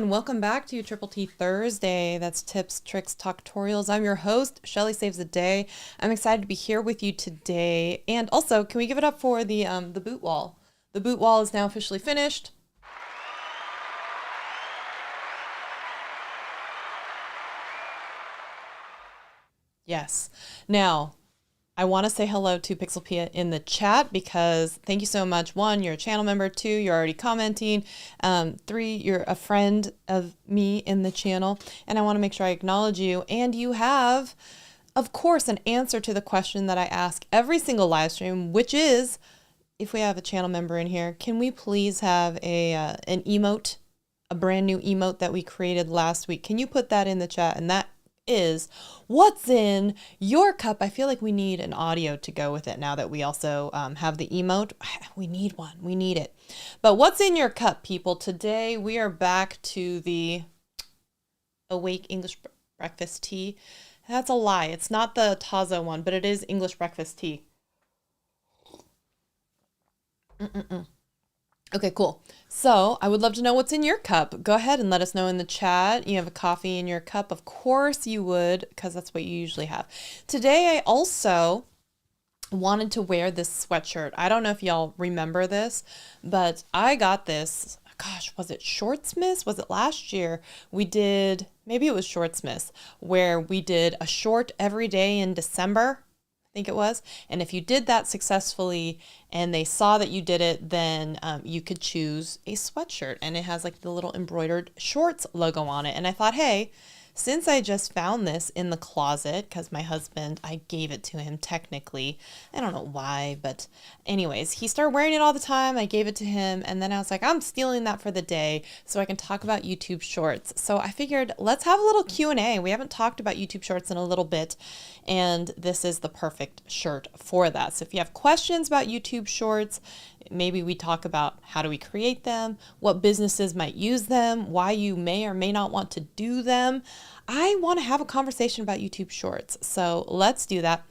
Welcome back to Triple T Thursday. That's tips, tricks, tutorials. I'm your host, Shelly Saves the Day. I'm excited to be here with you today. And also, can we give it up for the boot wall? The boot wall is now officially finished. Yes. Now, I want to say hello to Pixelpia in the chat because thank you so much. 1, you're a channel member. 2, you're already commenting. 3, you're a friend of me in the channel. And I want to make sure I acknowledge you. And you have, of course, an answer to the question that I ask every single live stream, which is, if we have a channel member in here, can we please have an emote, a brand new emote that we created last week? Can you put that in the chat? And that is what's in your cup. I feel like we need an audio to go with it now that we also have the emote. We need one. We need it. But what's in your cup, people? Today we are back to the Awake English breakfast tea. That's a lie. It's not the Tazo one, but it is English breakfast tea. Okay, cool. So I would love to know what's in your cup. Go ahead and let us know in the chat. You have a coffee in your cup? Of course you would, because that's what you usually have. Today I also wanted to wear this sweatshirt. I don't know if y'all remember this, but I got this, gosh, was it Shortsmith? Was it last year? We did, maybe it was Shortsmith, where we did a short every day in December. Think it was. And if you did that successfully and they saw that you did it, then you could choose a sweatshirt, and it has like the little embroidered shorts logo on it. And I thought, hey, since I just found this in the closet, because my husband, I gave it to him technically. I don't know why, but anyways, he started wearing it all the time. I gave it to him, and then I was like, I'm stealing that for the day so I can talk about YouTube Shorts. So I figured let's have a little Q&A. We haven't talked about YouTube Shorts in a little bit, and this is the perfect shirt for that. So if you have questions about YouTube Shorts, maybe we talk about how do we create them, what businesses might use them, why you may or may not want to do them. I want to have a conversation about YouTube Shorts. So let's do that.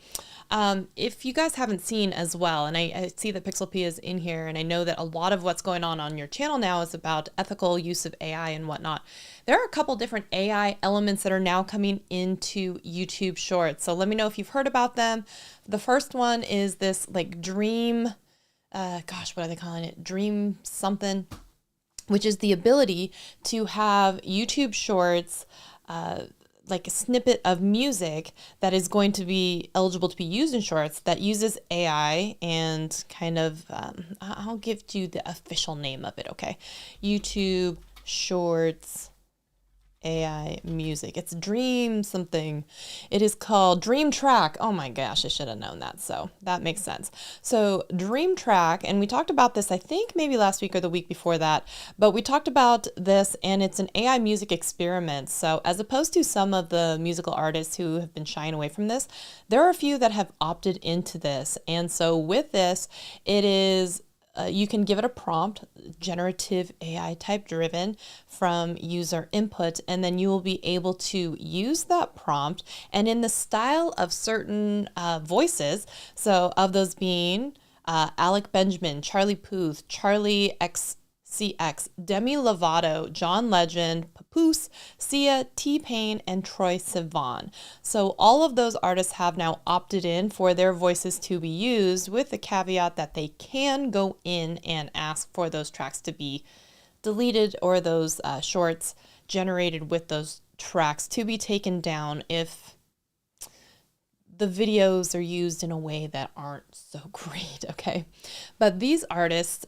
If you guys haven't seen as well, and I see that Pixelpia is in here, and I know that a lot of what's going on your channel now is about ethical use of AI and whatnot. There are a couple different AI elements that are now coming into YouTube Shorts. So let me know if you've heard about them. The first one is this like dream, gosh, what are they calling it? Dream something, which is the ability to have YouTube Shorts, like a snippet of music that is going to be eligible to be used in Shorts that uses AI and kind of, I'll give you the official name of it, okay? YouTube Shorts AI music. It's Dream something. It is called Dream Track. Oh my gosh, I should have known that. So that makes sense. So Dream Track, and we talked about this, I think maybe last week or the week before that, but we talked about this, and it's an AI music experiment. So as opposed to some of the musical artists who have been shying away from this, there are a few that have opted into this. And so with this, it is you can give it a prompt, generative AI type driven from user input, and then you will be able to use that prompt and in the style of certain voices. So of those being Alec Benjamin, Charlie Puth, Charlie XCX, Demi Lovato, John Legend, Papoose, Sia, T-Pain, and Troye Sivan. So all of those artists have now opted in for their voices to be used, with the caveat that they can go in and ask for those tracks to be deleted, or those shorts generated with those tracks to be taken down if the videos are used in a way that aren't so great, okay? But these artists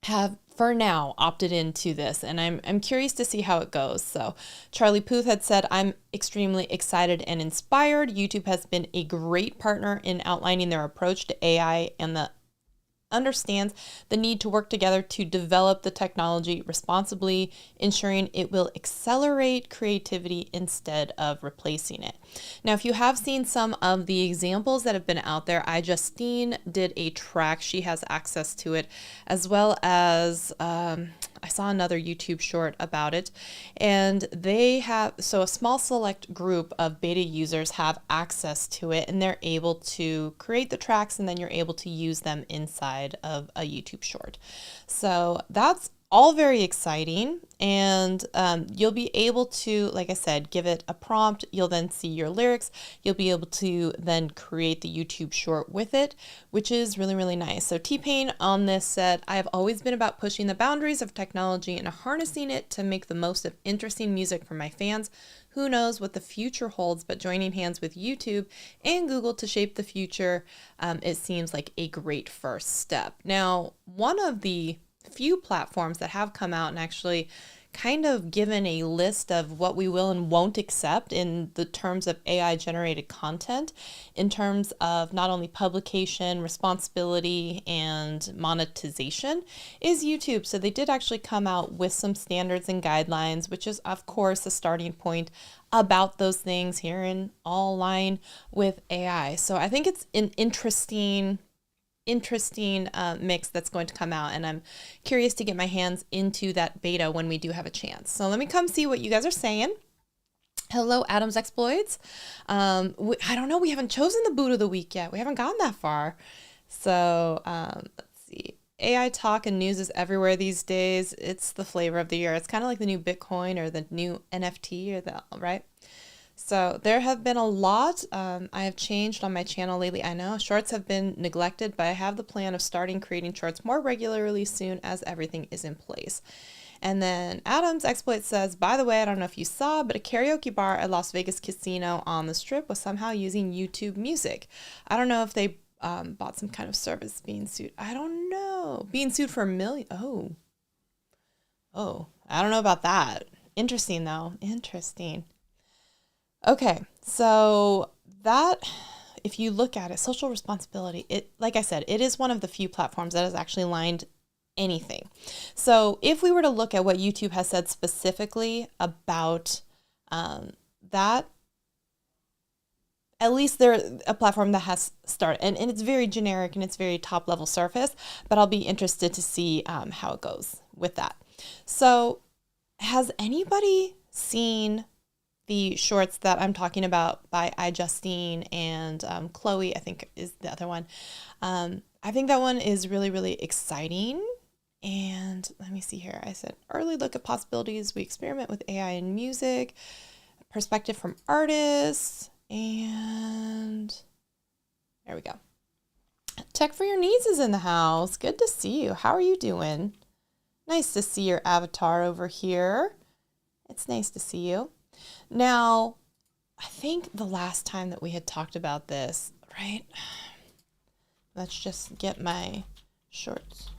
have for now opted into this, and I'm curious to see how it goes. So Charlie Puth had said, I'm extremely excited and inspired. YouTube has been a great partner in outlining their approach to AI and the understands the need to work together to develop the technology responsibly, ensuring it will accelerate creativity instead of replacing it. Now, if you have seen some of the examples that have been out there, Justine did a track. She has access to it, as well as I saw another YouTube short about it, and they have, so a small select group of beta users have access to it, and they're able to create the tracks, and then you're able to use them inside of a YouTube short. So that's all very exciting, and you'll be able to, like I said, give it a prompt. You'll then see your lyrics. You'll be able to then create the YouTube short with it, which is really, really nice. So T-Pain on this said, I have always been about pushing the boundaries of technology and harnessing it to make the most of interesting music for my fans. Who knows what the future holds, but joining hands with YouTube and Google to shape the future, it seems like a great first step. Now, one of the few platforms that have come out and actually kind of given a list of what we will and won't accept in the terms of AI generated content, in terms of not only publication, responsibility, and monetization, is YouTube. So they did actually come out with some standards and guidelines, which is of course a starting point about those things here in all line with AI. So I think it's an interesting mix that's going to come out, and I'm curious to get my hands into that beta when we do have a chance. So let me come see what you guys are saying. Hello, Adam's Exploits. I don't know, we haven't chosen the boot of the week yet. We haven't gotten that far. So let's see. AI talk and news is everywhere these days. It's the flavor of the year. It's kind of like the new Bitcoin or the new NFT or the, right? So there have been a lot I have changed on my channel lately. I know shorts have been neglected, but I have the plan of starting creating shorts more regularly soon as everything is in place. And then Adam's Exploit says, by the way, I don't know if you saw, but a karaoke bar at Las Vegas Casino on the Strip was somehow using YouTube music. I don't know if they bought some kind of service being sued. I don't know. Being sued for $1 million. Oh, I don't know about that. Interesting though. Interesting. Okay, so that, if you look at it, social responsibility, it, like I said, it is one of the few platforms that has actually lined anything. So if we were to look at what YouTube has said specifically about that, at least they're a platform that has started, and it's very generic and it's very top level surface, but I'll be interested to see how it goes with that. So has anybody seen the shorts that I'm talking about by Justine and Chloe, I think is the other one. I think that one is really, really exciting. And let me see here. I said, early look at possibilities. We experiment with AI in music, perspective from artists, and there we go. Tech for Your Needs is in the house. Good to see you. How are you doing? Nice to see your avatar over here. It's nice to see you. Now, I think the last time that we had talked about this, right? Let's just get my shorts.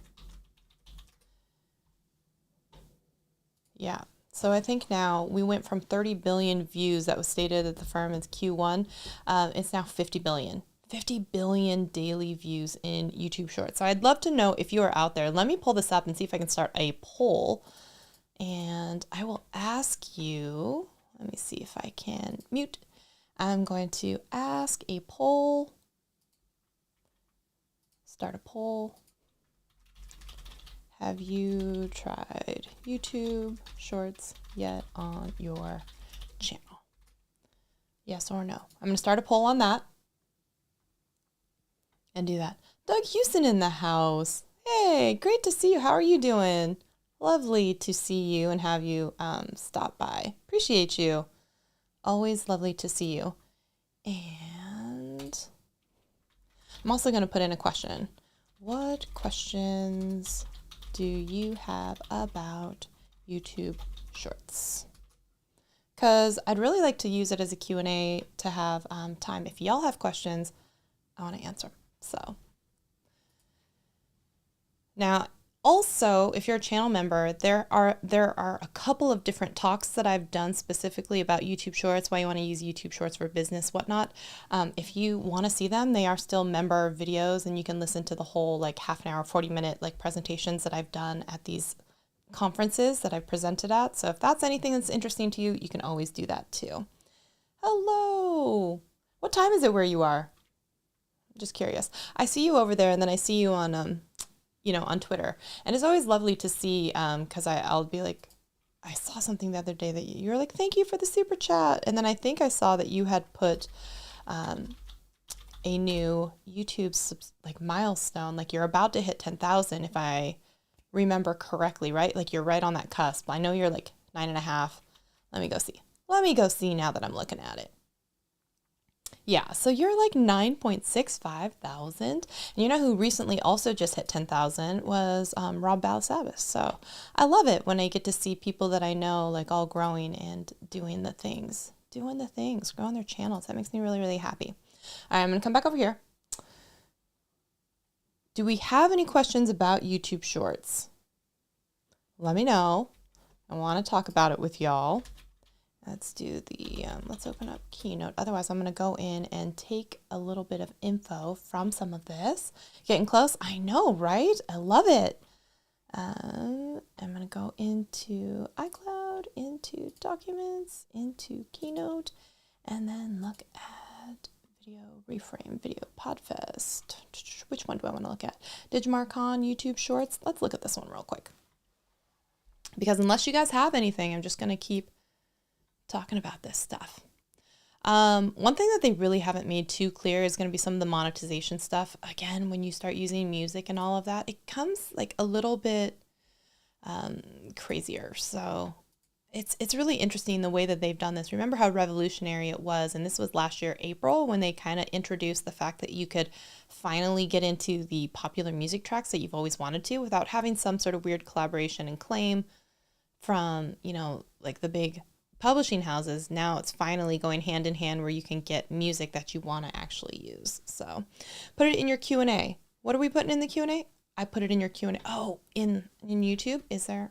Yeah. So I think now we went from 30 billion views that was stated at the firm as Q1. It's now 50 billion. 50 billion daily views in YouTube Shorts. So I'd love to know if you are out there. Let me pull this up and see if I can start a poll. And I will ask you, let me see if I can mute. I'm going to ask a poll. Start a poll. Have you tried YouTube Shorts yet on your channel? Yes or no? I'm going to start a poll on that and do that. Doug Houston in the house. Hey, great to see you. How are you doing? Lovely to see you and have you stop by. Appreciate you. Always lovely to see you. And I'm also going to put in a question. What questions do you have about YouTube Shorts? Because I'd really like to use it as a Q&A to have time. If y'all have questions, I want to answer them. So now Also, if you're a channel member, there are a couple of different talks that I've done specifically about YouTube Shorts, why you want to use YouTube Shorts for business, whatnot. If you want to see them, they are still member videos, and you can listen to the whole like half an hour, 40-minute like presentations that I've done at these conferences that I've presented at. So if that's anything that's interesting to you, you can always do that too. Hello. What time is it where you are? Just curious. I see you over there, and then I see you on on Twitter. And it's always lovely to see, because I'll be like, I saw something the other day that you were like, thank you for the super chat. And then I think I saw that you had put a new YouTube like milestone, like you're about to hit 10,000 if I remember correctly, right? Like you're right on that cusp. I know you're like 9.5. Let me go see. Let me go see now that I'm looking at it. Yeah, so you're like 9.65 thousand. And you know who recently also just hit 10,000 was Rob Balasabas. So I love it when I get to see people that I know like all growing and doing the things, growing their channels. That makes me really, really happy. All right, I'm going to come back over here. Do we have any questions about YouTube Shorts? Let me know. I want to talk about it with y'all. Let's do the, let's open up Keynote. Otherwise, I'm going to go in and take a little bit of info from some of this. Getting close? I know, right? I love it. I'm going to go into iCloud, into Documents, into Keynote, and then look at Video Reframe, Video Podfest. Which one do I want to look at? Digimarcon, YouTube Shorts. Let's look at this one real quick. Because unless you guys have anything, I'm just going to keep talking about this stuff. One thing that they really haven't made too clear is going to be some of the monetization stuff. Again, when you start using music and all of that, it comes like a little bit crazier. So it's really interesting the way that they've done this. Remember how revolutionary it was, and this was last year, April, when they kind of introduced the fact that you could finally get into the popular music tracks that you've always wanted to without having some sort of weird collaboration and claim from, like the big publishing houses. Now it's finally going hand in hand where you can get music that you want to actually use. So put it in your Q&A. What are we putting in the Q&A? I put it in your Q&A. Oh, in YouTube? Is there?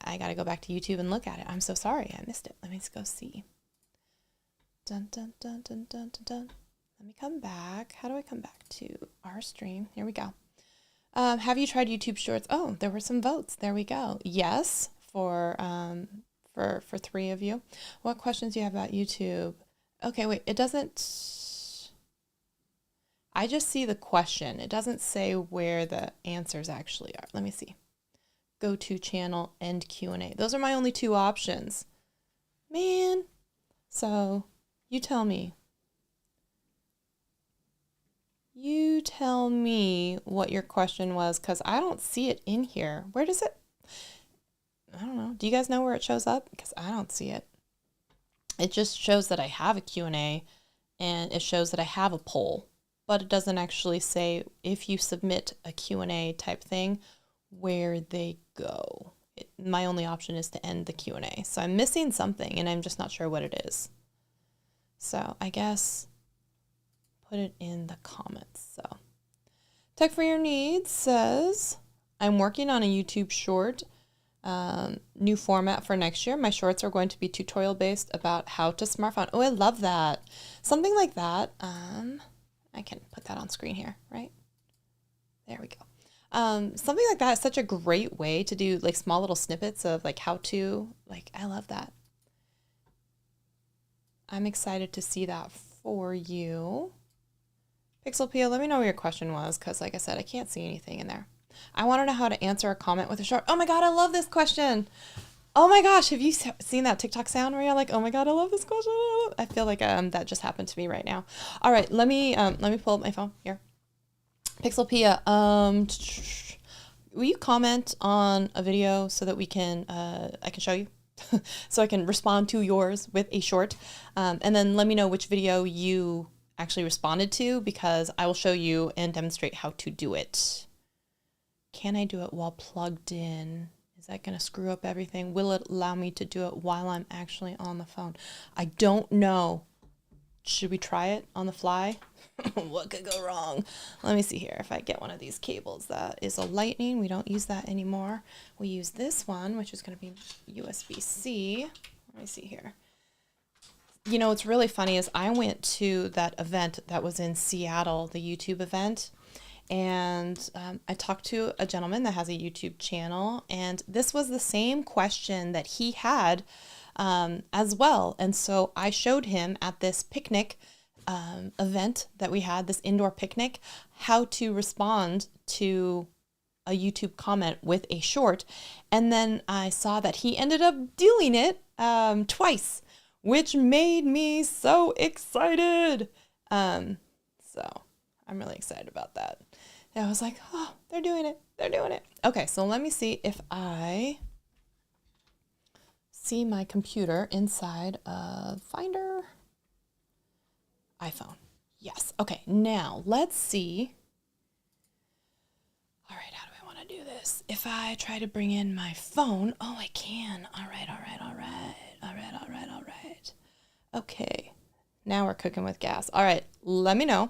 I got to go back to YouTube and look at it. I'm so sorry. I missed it. Let me just go see. Dun, dun, dun, dun, dun, dun, dun. Let me come back. How do I come back to our stream? Here we go. Have you tried YouTube Shorts? Oh, there were some votes. There we go. Yes, for 3 of you. What questions do you have about YouTube? Okay, wait, it doesn't, I just see the question. It doesn't say where the answers actually are. Let me see. Go to channel and Q&A. Those are my only 2 options. Man. So you tell me. You tell me what your question was, because I don't see it in here. Where does it? I don't know. Do you guys know where it shows up? Because I don't see it. It just shows that I have a Q&A, and it shows that I have a poll, but it doesn't actually say if you submit a Q&A type thing where they go. My only option is to end the Q&A. So I'm missing something, and I'm just not sure what it is. So I guess put it in the comments. So Tech for Your Needs says, I'm working on a YouTube short. New format for next year. My shorts are going to be tutorial based about how to smartphone. Oh, I love that. Something like that. I can put that on screen here, right? There we go. Something like that is such a great way to do like small little snippets of like how to, like, I love that. I'm excited to see that for you. Pixel Pia, let me know what your question was, because like I said, I can't see anything in there. I want to know how to answer a comment with a short. Oh my God, I love this question. Oh my gosh, have you seen that TikTok sound where you're like, oh my God, I love this question. I feel like that just happened to me right now. All right, let me pull up my phone here. Pixel Pia, will you comment on a video so that we can I can show you? So I can respond to yours with a short, and then let me know which video you actually responded to, because I will show you and demonstrate how to do it. Can I do it while plugged in? Is that going to screw up everything? Will it allow me to do it while I'm actually on the phone? I don't know. Should we try it on the fly? What could go wrong? Let me see here. If I get one of these cables that is a lightning, we don't use that anymore. We use this one, which is going to be USB-C. Let me see here. You know, what's really funny is I went to that event that was in Seattle, the YouTube event, and I talked to a gentleman that has a YouTube channel, and this was the same question that he had as well. And so I showed him at this picnic event that we had, this indoor picnic, how to respond to a YouTube comment with a short. And then I saw that he ended up doing it twice, which made me so excited. So I'm really excited about that. And I was like, oh, they're doing it. They're doing it. Okay, so let me see if I see my computer inside of Finder. iPhone. Yes. Okay, now let's see. All right, how do I want to do this? If I try to bring in my phone, oh, I can. All right, all right, all right. All right, all right, all right. Okay, now we're cooking with gas. All right, let me know.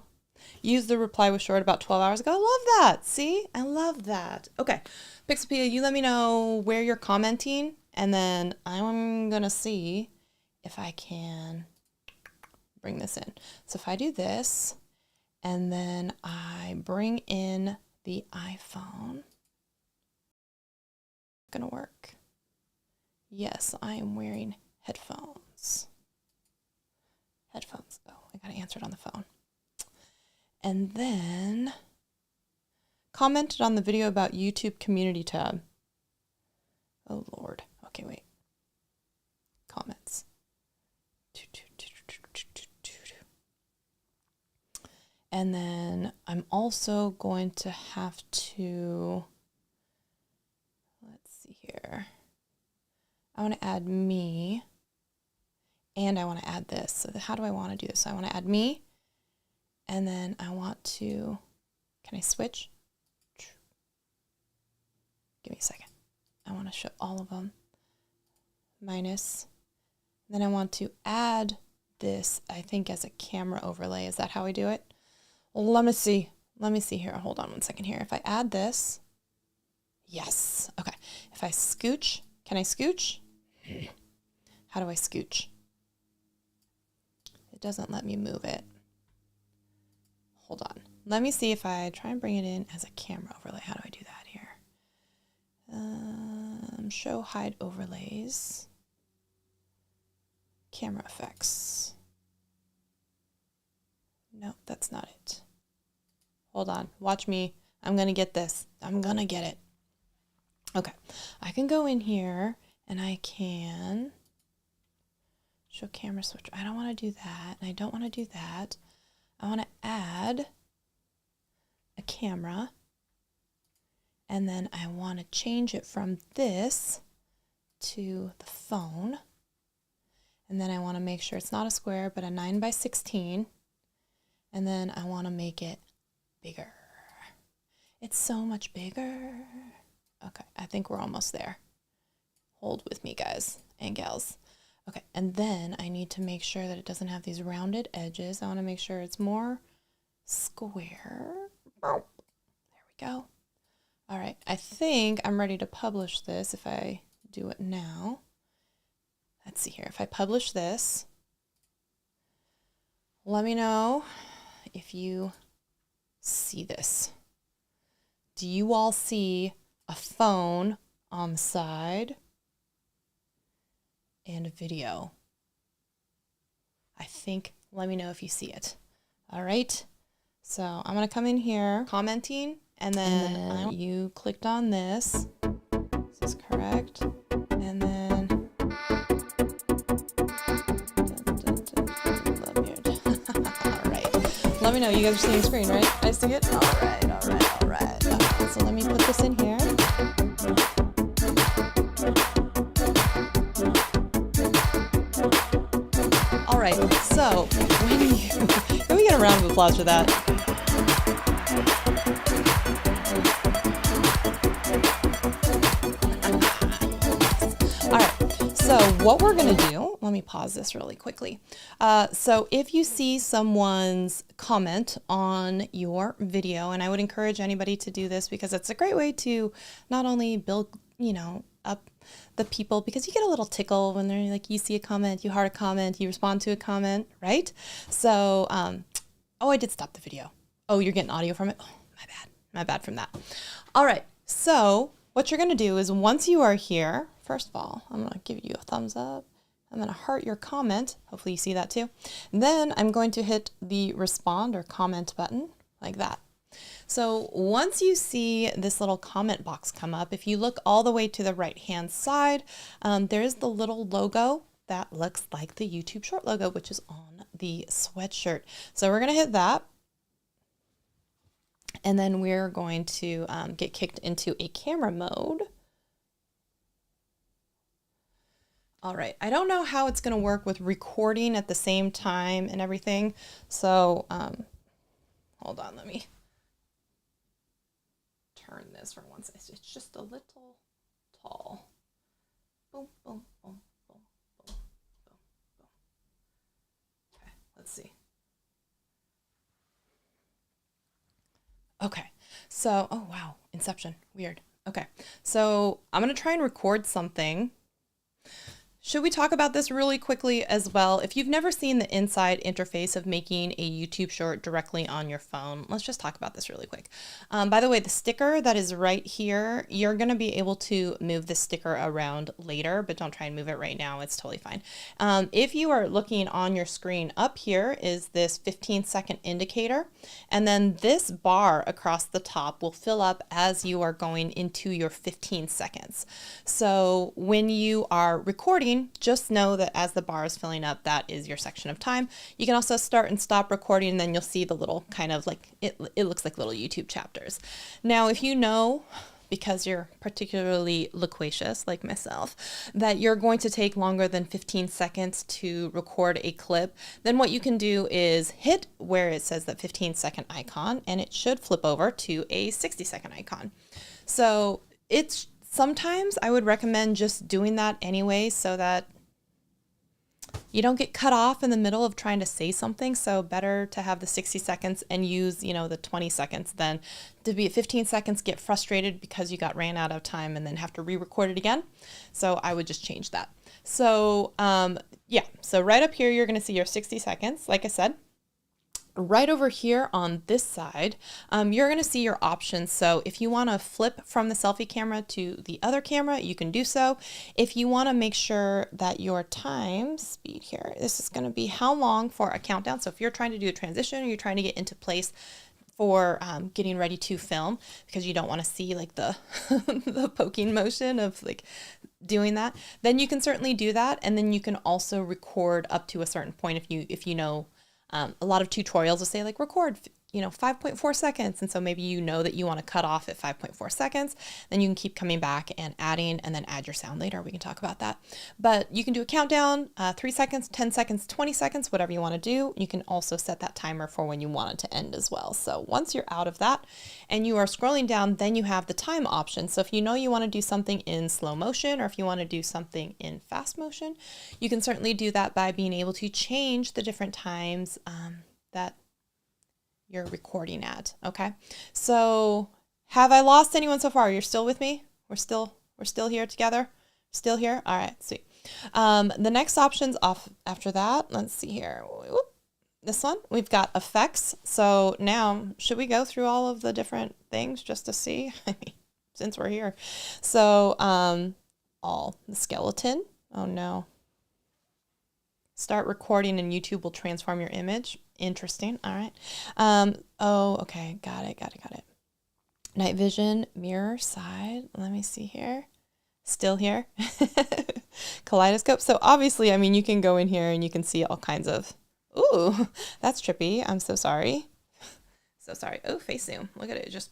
Use the reply was short about 12 hours ago. I love that. See, I love that. Okay, Pixelpia, you let me know where you're commenting, and then I'm going to see if I can bring this in. So if I do this, and then I bring in the iPhone, gonna work. Yes, I am wearing headphones. Headphones. Oh, I gotta answer it on the phone. And then commented on the video about YouTube community tab. Oh Lord. Okay, wait. Comments. And then I'm also going to have to, let's see here. I want to add me, and I want to add this. So how do I want to do this? So I want to add me, and then I want to, can I switch? Give me a second. I want to show all of them. Minus. Then I want to add this, I think, as a camera overlay. Is that how I do it? Let me see. Let me see here. Hold on one second here. If I add this, yes. Okay. If I scooch, can I scooch? How do I scooch? It doesn't let me move it. Hold on. Let me see if I try and bring it in as a camera overlay. How do I do that here? Show hide overlays. Camera effects. No, that's not it. Hold on. Watch me. I'm going to get this. I'm going to get it. Okay. I can go in here and I can show camera switch. I don't want to do that. And I don't want to do that. I want to add a camera. And then I want to change it from this to the phone. And then I want to make sure it's not a square, but a 9:16. And then I want to make it bigger. It's so much bigger. Okay, I think we're almost there. Hold with me, guys and gals. Okay, and then I need to make sure that it doesn't have these rounded edges. I want to make sure it's more square. There we go. All right, I think I'm ready to publish this if I do it now. Let's see here. If I publish this, let me know if you see this. Do you all see a phone on the side and a video? I think, let me know if you see it. All right. So I'm going to come in here, commenting, and then you clicked on this. This is correct. And then all right. Let me know. You guys are seeing the screen, right? I see it? All right, all right, all right. Okay, so let me put this in here. All right, so when you, can we get a round of applause for that? All right, so what we're gonna do let me pause this really quickly. So if you see someone's comment on your video, and I would encourage anybody to do this because it's a great way to not only build, up the people, because you get a little tickle when they're like, you see a comment, you heart a comment, you respond to a comment, right? So, oh, I did stop the video. Oh, you're getting audio from it? Oh, my bad from that. All right. So what you're going to do is once you are here, first of all, I'm going to give you a thumbs up. I'm going to heart your comment. Hopefully you see that too. And then I'm going to hit the respond or comment button like that. So once you see this little comment box come up, if you look all the way to the right hand side, there is the little logo that looks like the YouTube short logo, which is on the sweatshirt. So we're going to hit that. And then we're going to get kicked into a camera mode. All right, I don't know how it's going to work with recording at the same time and everything. So hold on, let me turn this for once. It's just a little tall. Boom, boom, boom, boom, boom, boom, boom. Okay, let's see. Okay, so, oh wow, Inception, weird. Okay, so I'm gonna try and record something. Should we talk about this really quickly as well? If you've never seen the inside interface of making a YouTube short directly on your phone, let's just talk about this really quick. By the way, the sticker that is right here, you're going to be able to move the sticker around later, but don't try and move it right now. It's totally fine. If you are looking on your screen, up here is this 15-second indicator, and then this bar across the top will fill up as you are going into your 15 seconds. So when you are recording, just know that as the bar is filling up, that is your section of time. You can also start and stop recording, and then you'll see the little kind of like, it looks like little YouTube chapters. Now, if you know, because you're particularly loquacious like myself, that you're going to take longer than 15 seconds to record a clip, then what you can do is hit where it says that 15-second icon, and it should flip over to a 60-second icon. So sometimes I would recommend just doing that anyway so that you don't get cut off in the middle of trying to say something. So better to have the 60 seconds and use, the 20 seconds than to be at 15 seconds, get frustrated because you ran out of time and then have to re-record it again. So I would just change that. So yeah, so right up here, you're going to see your 60 seconds, like I said. Right over here on this side, you're going to see your options. So if you want to flip from the selfie camera to the other camera, you can do so. If you want to make sure that your time speed here, this is going to be how long for a countdown. So if you're trying to do a transition or you're trying to get into place for getting ready to film, because you don't want to see like the the poking motion of like doing that, then you can certainly do that. And then you can also record up to a certain point if you know. A lot of tutorials will say like record, 5.4 seconds. And so maybe you know that you want to cut off at 5.4 seconds. Then you can keep coming back and adding and then add your sound later. We can talk about that. But you can do a countdown, 3 seconds, 10 seconds, 20 seconds, whatever you want to do. You can also set that timer for when you want it to end as well. So once you're out of that and you are scrolling down, then you have the time option. So if you know you want to do something in slow motion or if you want to do something in fast motion, you can certainly do that by being able to change the different times that you're recording at. Okay. So have I lost anyone so far? You're still with me? We're still here together? Still here? All right, sweet. The next options off after that, let's see here. Whoop. This one, we've got effects. So now should we go through all of the different things just to see? I mean, since we're here. So, all the skeleton. Oh no. Start recording and YouTube will transform your image. Interesting. All right. Oh, okay. Got it. Night vision, mirror, side. Let me see here. Still here. Kaleidoscope. So obviously, I mean, you can go in here and you can see all kinds of, ooh, that's trippy. I'm so sorry. So sorry. Oh, face zoom. Look at it. Just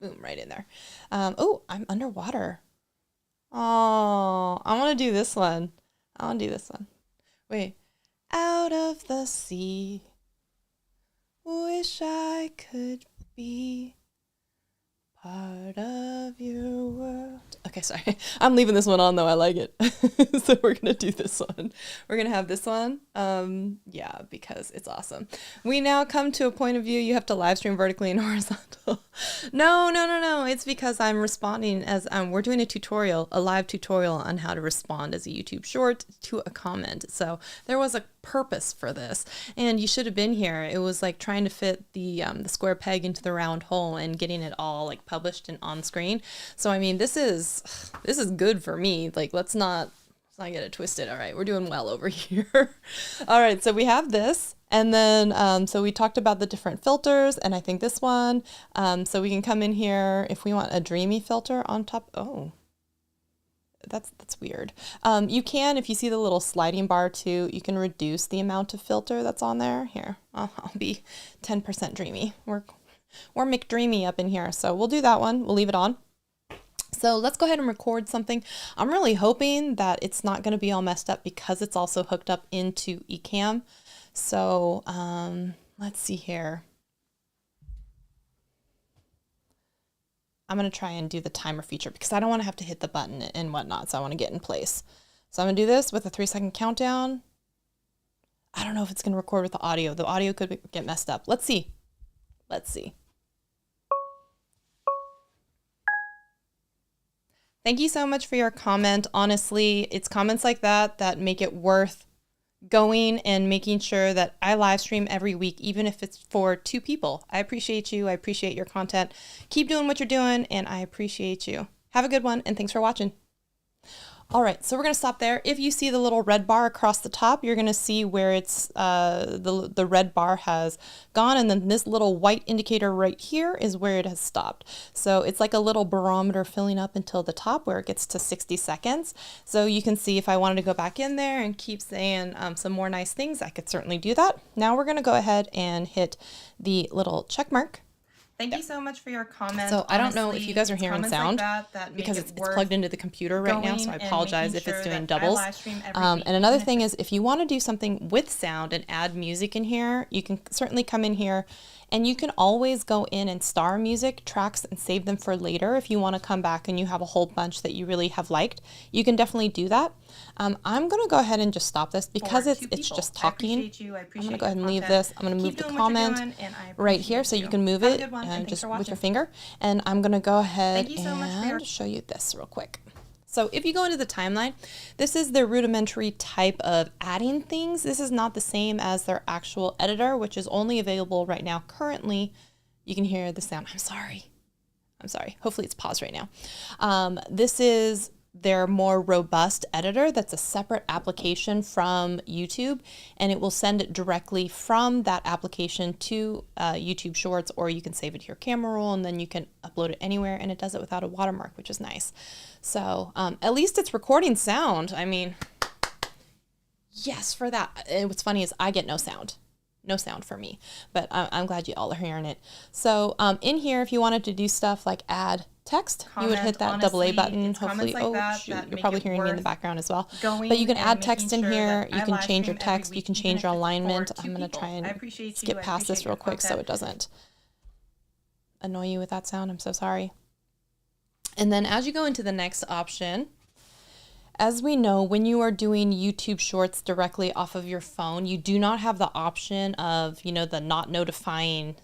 boom, right in there. Oh, I'm underwater. Oh, I want to do this one. Wait. Out of the sea, wish I could be Part of your world. Okay, sorry. I'm leaving this one on though. I like it. So we're gonna do this one. We're gonna have this one. Yeah, because it's awesome. We now come to a point of view. You have to live stream vertically and horizontal. No. It's because I'm responding as we're doing a tutorial, a live tutorial on how to respond as a YouTube short to a comment. So there was a purpose for this, and you should have been here. It was like trying to fit the square peg into the round hole and getting it all like published and on screen. So I mean, this is good for me. Like let's not get it twisted. All right, we're doing well over here. All right, so we have this, and then so we talked about the different filters, and I think this one. So we can come in here if we want a dreamy filter on top. Oh, that's weird. You can, if you see the little sliding bar too, you can reduce the amount of filter that's on there. Here, I'll be 10% dreamy. We're McDreamy up in here, so we'll do that one. We'll leave it on. So let's go ahead and record something. I'm really hoping that it's not going to be all messed up because it's also hooked up into Ecamm. So let's see here. I'm going to try and do the timer feature because I don't want to have to hit the button and whatnot. So I want to get in place. So I'm going to do this with a 3-second countdown. I don't know if it's going to record with the audio. The audio could get messed up. Let's see. Let's see. Thank you so much for your comment. Honestly, it's comments like that that make it worth going and making sure that I live stream every week, even if it's for 2 people. I appreciate you. I appreciate your content. Keep doing what you're doing, and I appreciate you. Have a good one, and thanks for watching. All right, so we're going to stop there. If you see the little red bar across the top, you're going to see where it's the red bar has gone, and then this little white indicator right here is where it has stopped. So it's like a little barometer filling up until the top where it gets to 60 seconds. So you can see if I wanted to go back in there and keep saying some more nice things, I could certainly do that. Now we're going to go ahead and hit the little check mark. Thank you so much for your comment. So I don't know if you guys are hearing sound because it's plugged into the computer right now, so I apologize if it's doing doubles. And another thing is if you want to do something with sound and add music in here, you can certainly come in here and you can always go in and star music tracks and save them for later. If you want to come back and you have a whole bunch that you really have liked, you can definitely do that. I'm going to go ahead and just stop this because it's just talking. I'm going to go ahead and leave this. I'm going to move the comment right here so you can move it just with your finger. And I'm going to go ahead and show you this real quick. So if you go into the timeline, this is their rudimentary type of adding things. This is not the same as their actual editor, which is only available right now. Currently, you can hear the sound. I'm sorry. Hopefully it's paused right now. This is their more robust editor that's a separate application from YouTube, and it will send it directly from that application to YouTube Shorts, or you can save it to your camera roll and then you can upload it anywhere, and it does it without a watermark, which is nice. So at least it's recording sound. I mean, yes, for that. And what's funny is I get no sound for me, but I'm glad you all are hearing it. So in here, if you wanted to do stuff like add text, you would hit that AA button. Hopefully, you're probably hearing me in the background as well. But you can add text in here. You can change your text. You can change your alignment. I'm going to try and skip past this real quick so it doesn't annoy you with that sound. I'm so sorry. And then as you go into the next option, as we know, when you are doing YouTube Shorts directly off of your phone, you do not have the option of, the not notifying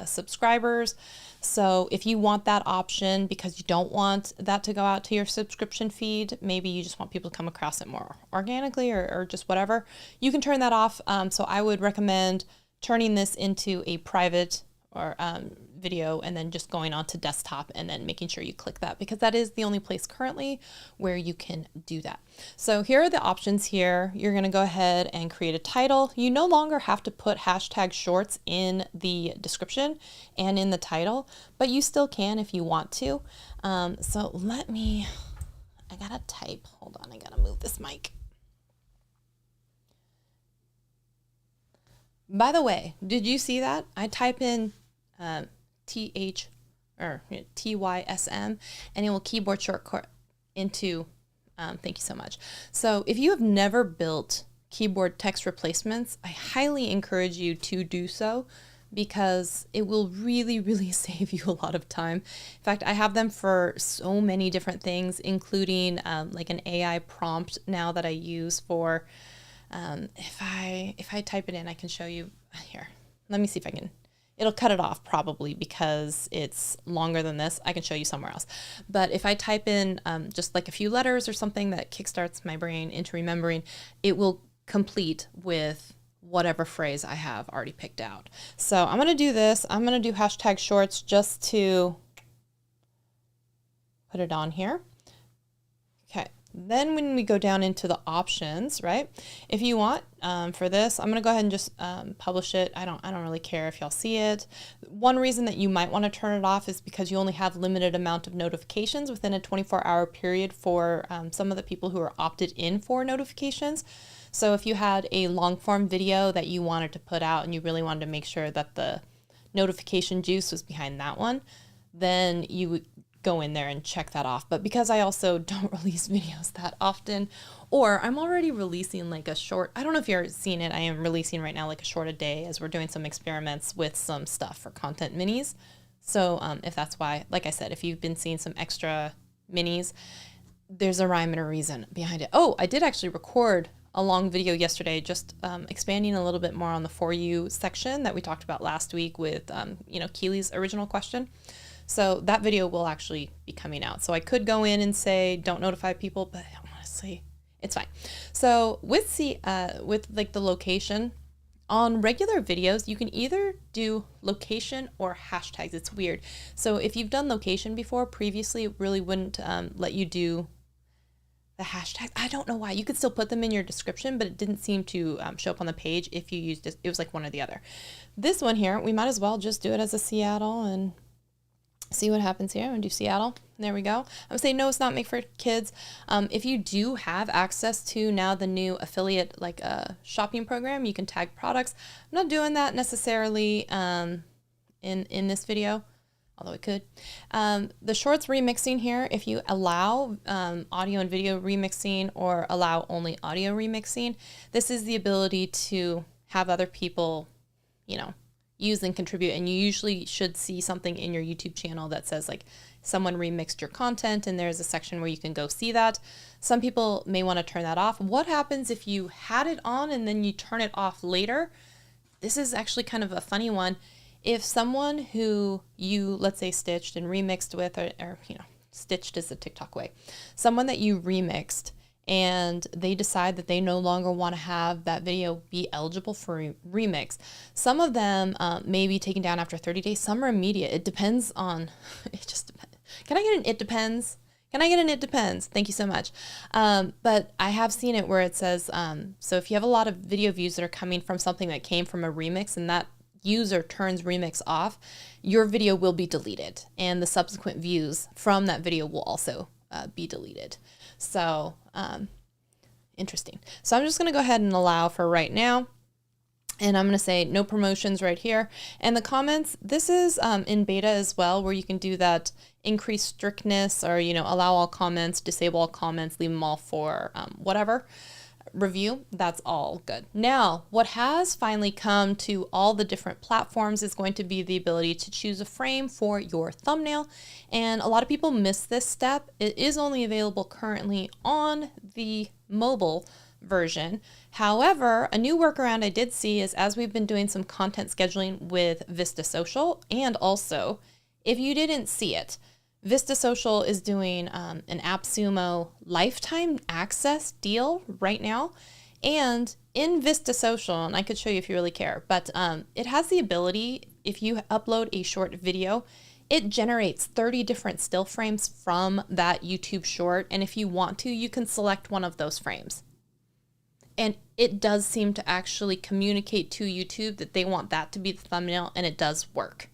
subscribers. So if you want that option because you don't want that to go out to your subscription feed, maybe you just want people to come across it more organically or just whatever, you can turn that off. So I would recommend turning this into a private or video and then just going on to desktop and then making sure you click that, because that is the only place currently where you can do that. So here are the options here. You're going to go ahead and create a title. You no longer have to put hashtag shorts in the description and in the title, but you still can if you want to. So I gotta type, hold on, I gotta move this mic. By the way, did you see that? I type in TYSM and it will keyboard shortcut into thank you so much. So if you have never built keyboard text replacements, I highly encourage you to do so. because it will really, really save you a lot of time. In fact, I have them for so many different things, including like an AI prompt now that I use for, if I type it in, I can show you here. Let me see if I can. It'll cut it off probably because it's longer than this. I can show you somewhere else. But if I type in just like a few letters or something that kickstarts my brain into remembering, it will complete with whatever phrase I have already picked out. So I'm going to do this. I'm going to do hashtag shorts just to put it on here. Okay. Then when we go down into the options, right? If you want for this, I'm going to go ahead and just publish it. I don't really care if y'all see it. One reason that you might want to turn it off is because you only have limited amount of notifications within a 24-hour period for some of the people who are opted in for notifications. So if you had a long form video that you wanted to put out and you really wanted to make sure that the notification juice was behind that one, then you would go in there and check that off. But because I also don't release videos that often, or I'm already releasing like a short, I don't know if you're seeing it, I am releasing right now like a short a day as we're doing some experiments with some stuff for content minis. So if that's why, like I said, if you've been seeing some extra minis, there's a rhyme and a reason behind it. Oh, I did actually record a long video yesterday, just expanding a little bit more on the For You section that we talked about last week with, Keely's original question. So that video will actually be coming out. So I could go in and say, don't notify people, but honestly, it's fine. So with like the location on regular videos, you can either do location or hashtags. It's weird. So if you've done location before, previously, it really wouldn't let you do the hashtags. I don't know why. You could still put them in your description, but it didn't seem to show up on the page if you used it. It was like one or the other. This one here, we might as well just do it as a Seattle and see what happens here. I'm going to do Seattle. There we go. I'm going to say, no, it's not made for kids. If you do have access to now the new affiliate, like shopping program, you can tag products. I'm not doing that necessarily in this video, although it could. The shorts remixing here, if you allow audio and video remixing or allow only audio remixing, this is the ability to have other people, use and contribute. And you usually should see something in your YouTube channel that says like someone remixed your content, and there's a section where you can go see that. Some people may want to turn that off. What happens if you had it on and then you turn it off later? This is actually kind of a funny one. If someone who you, let's say, stitched and remixed with, or stitched is the TikTok way, someone that you remixed, and they decide that they no longer want to have that video be eligible for remix. Some of them may be taken down after 30 days. Some are immediate. It depends on, it just depends. Can I get an it depends? Can I get an it depends? Thank you so much. But I have seen it where it says, so if you have a lot of video views that are coming from something that came from a remix and that user turns remix off, your video will be deleted and the subsequent views from that video will also be deleted. So interesting. So I'm just going to go ahead and allow for right now. And I'm going to say no promotions right here. And the comments, this is in beta as well, where you can do that increase strictness or, allow all comments, disable all comments, leave them all for whatever review. That's all good. Now, what has finally come to all the different platforms is going to be the ability to choose a frame for your thumbnail. And a lot of people miss this step. It is only available currently on the mobile version. However, a new workaround I did see is, as we've been doing some content scheduling with Vista Social, and also, if you didn't see it, Vista Social is doing an AppSumo lifetime access deal right now. And in Vista Social, and I could show you if you really care, but it has the ability, if you upload a short video, it generates 30 different still frames from that YouTube short. And if you want to, you can select one of those frames. And it does seem to actually communicate to YouTube that they want that to be the thumbnail, and it does work.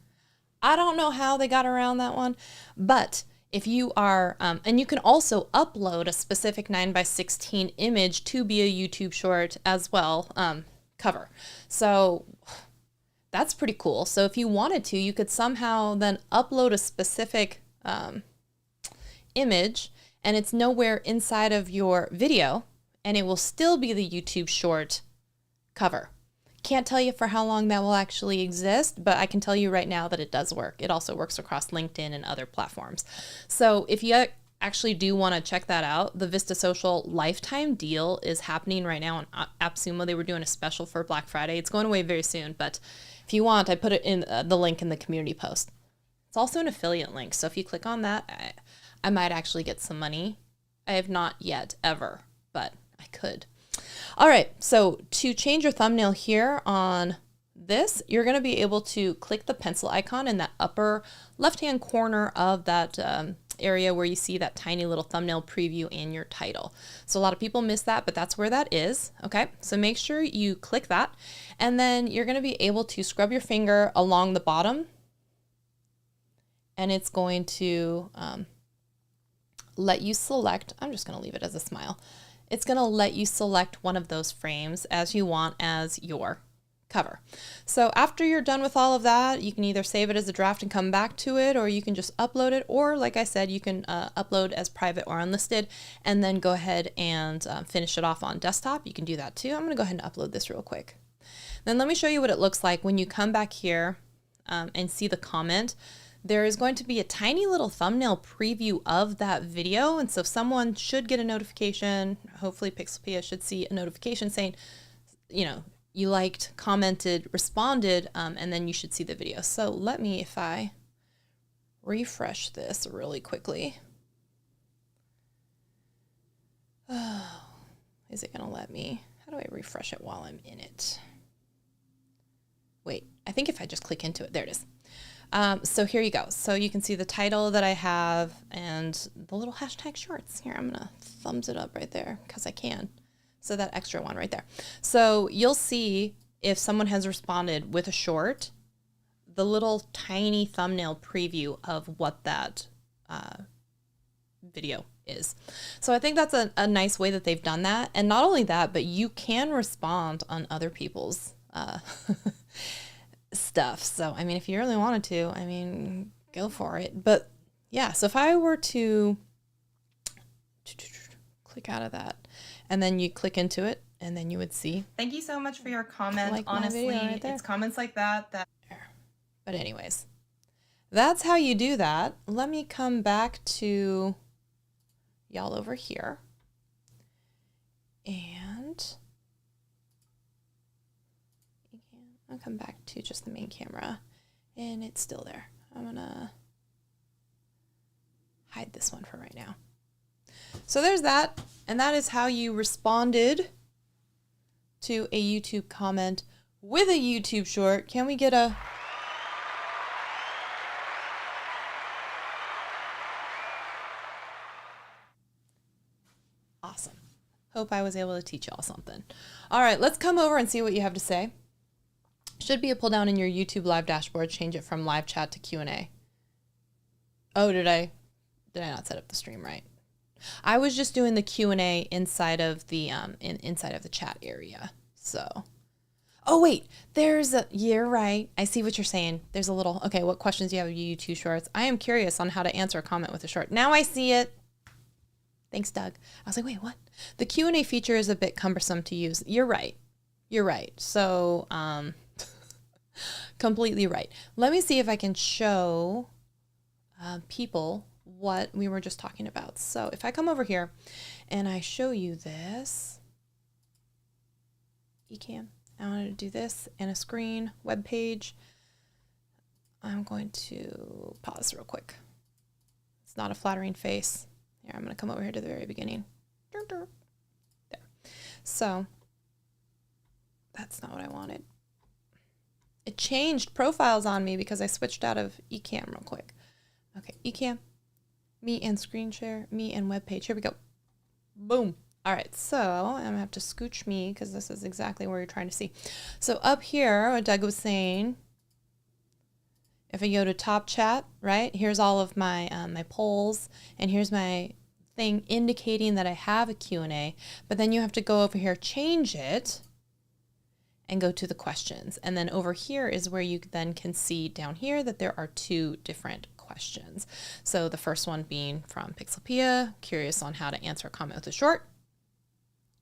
I don't know how they got around that one, but if you are, and you can also upload a specific 9:16 image to be a YouTube short as well, cover. So that's pretty cool. So if you wanted to, you could somehow then upload a specific image, and it's nowhere inside of your video, and it will still be the YouTube short cover. Can't tell you for how long that will actually exist, but I can tell you right now that it does work. It also works across LinkedIn and other platforms. So if you actually do want to check that out, the Vista Social lifetime deal is happening right now on AppSumo. They were doing a special for Black Friday. It's going away very soon, but if you want, I put it in the link in the community post. It's also an affiliate link, so if you click on that, I might actually get some money. I have not yet, ever, but I could. All right, so to change your thumbnail here on this, you're going to be able to click the pencil icon in that upper left-hand corner of that area where you see that tiny little thumbnail preview and your title. So a lot of people miss that, but that's where that is. Okay, so make sure you click that, and then you're going to be able to scrub your finger along the bottom, and it's going to let you select, I'm just going to leave it as a smile. It's going to let you select one of those frames as you want as your cover. So after you're done with all of that, you can either save it as a draft and come back to it, or you can just upload it, or like I said, you can upload as private or unlisted and then go ahead and finish it off on desktop. You can do that too. I'm going to go ahead and upload this real quick. Then let me show you what it looks like when you come back here and see the comment. There is going to be a tiny little thumbnail preview of that video. And so someone should get a notification. Hopefully Pixelpia should see a notification saying, you know, you liked, commented, responded, and then you should see the video. So let me, if I refresh this really quickly. Oh, is it going to let me? How do I refresh it while I'm in it? Wait, I think if I just click into it, there it is. So here you go. So you can see the title that I have and the little hashtag shorts. Here, I'm going to thumbs it up right there because I can. So that extra one right there. So you'll see if someone has responded with a short, the little tiny thumbnail preview of what that video is. So I think that's a nice way that they've done that. And not only that, but you can respond on other people's stuff. So, I mean, if you really wanted to, I mean, go for it. But yeah, so if I were to click out of that and then you click into it and then you would see. Thank you so much for your comment. Like honestly, right it's comments like that. But anyways, that's how you do that. Let me come back to y'all over here. And I'll come back to just the main camera, and it's still there. I'm gonna hide this one for right now. So there's that, and that is how you responded to a YouTube comment with a YouTube short. Can we get a... Awesome. Hope I was able to teach y'all something. All right, let's come over and see what you have to say. Should be a pull down in your YouTube live dashboard. Change it from live chat to Q&A. Oh, did I not set up the stream right? I was just doing the Q&A inside of the inside of the chat area. So, oh wait, you're right. I see what you're saying. There's a little, okay, what questions do you have of YouTube shorts? I am curious on how to answer a comment with a short. Now I see it. Thanks, Doug. I was like, wait, what? The Q&A feature is a bit cumbersome to use. You're right. You're right. So, completely right. Let me see if I can show people what we were just talking about. So if I come over here and I show you this, Ecamm, I wanted to do this and a screen, web page. I'm going to pause real quick. It's not a flattering face. Here, I'm going to come over here to the very beginning. There. So that's not what I wanted. It changed profiles on me because I switched out of Ecamm real quick. Okay, Ecamm, me and screen share, me and web page. Here we go. Boom. All right, so I'm gonna have to scooch me because this is exactly where you're trying to see. So up here, what Doug was saying, if I go to top chat, right, here's all of my my polls, and here's my thing indicating that I have a Q&A, but then you have to go over here, change it, and go to the questions. And then over here is where you then can see down here that there are two different questions. So the first one being from Pixelpia, curious on how to answer a comment with a short.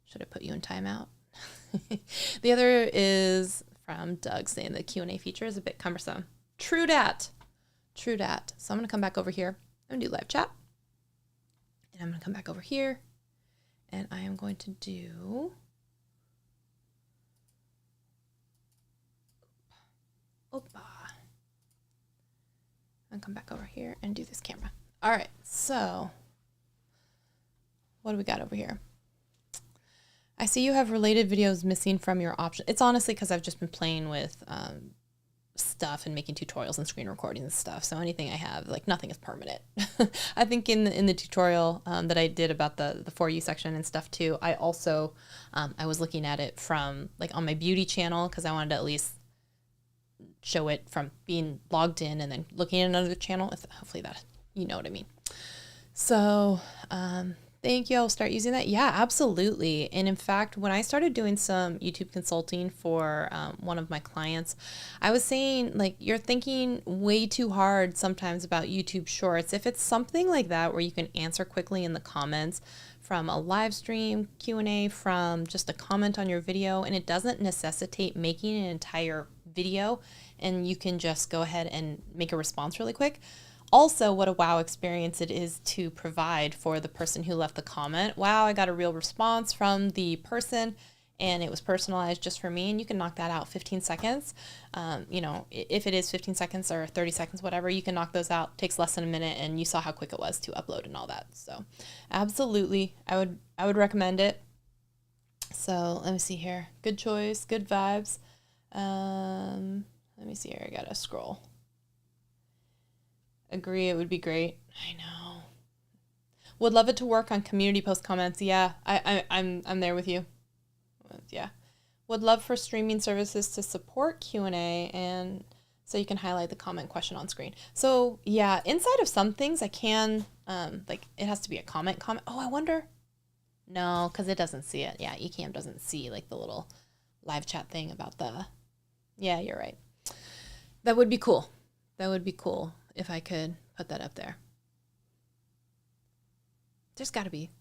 Should I put you in timeout? The other is from Doug saying the Q&A feature is a bit cumbersome. True dat. True dat. So I'm going to come back over here. I'm going to do live chat. And I'm going to come back over here. And I am going to do... Opa. And come back over here and do this camera. All right, so what do we got over here? I see you have related videos missing from your option. It's honestly because I've just been playing with stuff and making tutorials and screen recordings and stuff. So anything I have, like nothing is permanent. I think in the tutorial that I did about the For You section and stuff too, I also, I was looking at it from like on my beauty channel because I wanted to at least show it from being logged in and then looking at another channel. Hopefully that, you know what I mean. So, thank you. I'll start using that. Yeah, absolutely. And in fact, when I started doing some YouTube consulting for one of my clients, I was saying like, you're thinking way too hard sometimes about YouTube Shorts. If it's something like that, where you can answer quickly in the comments from a live stream Q&A, from just a comment on your video, and it doesn't necessitate making an entire video, and you can just go ahead and make a response really quick. Also, what a wow experience it is to provide for the person who left the comment. Wow, I got a real response from the person and it was personalized just for me, and you can knock that out 15 seconds. You know, if it is 15 seconds or 30 seconds, whatever, you can knock those out. It takes less than a minute, and you saw how quick it was to upload and all that. So absolutely, I would recommend it. So let me see here. Good choice, good vibes. Let me see here. I gotta scroll. Agree, it would be great. I know. Would love it to work on community post comments. Yeah, I'm there with you. Yeah. Would love for streaming services to support Q&A and so you can highlight the comment question on screen. So yeah, inside of some things I can, like it has to be a comment. Oh, I wonder. No, because it doesn't see it. Yeah, Ecamm doesn't see like the little live chat thing about the, yeah, you're right. That would be cool. That would be cool if I could put that up there. There's got to be,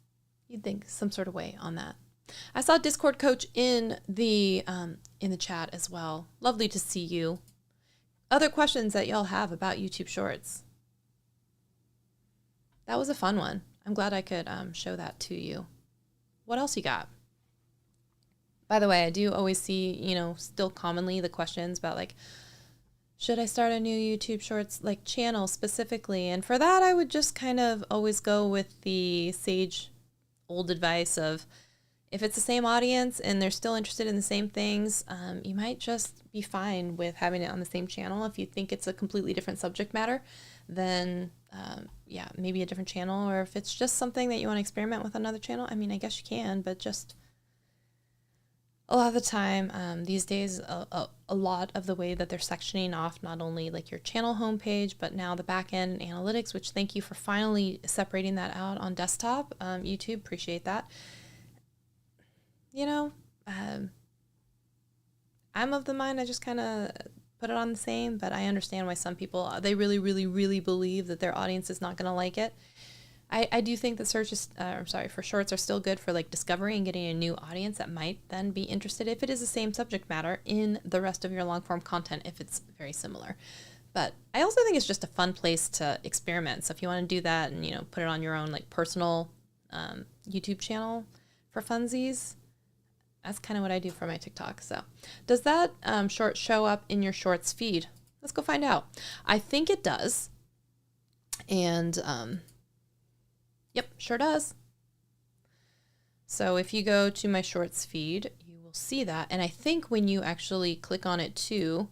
you'd think, some sort of way on that. I saw Discord Coach in the chat as well. Lovely to see you. Other questions that y'all have about YouTube Shorts? That was a fun one. I'm glad I could show that to you. What else you got? By the way, I do always see, you know, still commonly the questions about like, should I start a new YouTube Shorts like channel specifically? And for that, I would just kind of always go with the sage old advice of, if it's the same audience and they're still interested in the same things, you might just be fine with having it on the same channel. If you think it's a completely different subject matter, then yeah, maybe a different channel. Or if it's just something that you want to experiment with another channel, I mean, I guess you can, but just a lot of the time these days, a lot of the way that they're sectioning off not only like your channel homepage, but now the back end analytics, which thank you for finally separating that out on desktop. YouTube, appreciate that. You know, I'm of the mind I just kind of put it on the same, but I understand why some people, they really, really, really believe that their audience is not going to like it. I do think that for shorts are still good for like discovery and getting a new audience that might then be interested if it is the same subject matter in the rest of your long form content, if it's very similar. But I also think it's just a fun place to experiment. So if you want to do that and, you know, put it on your own like personal YouTube channel for funsies, that's kind of what I do for my TikTok. So does that short show up in your shorts feed? Let's go find out. I think it does. And yep, sure does. So if you go to my shorts feed, you will see that. And I think when you actually click on it too,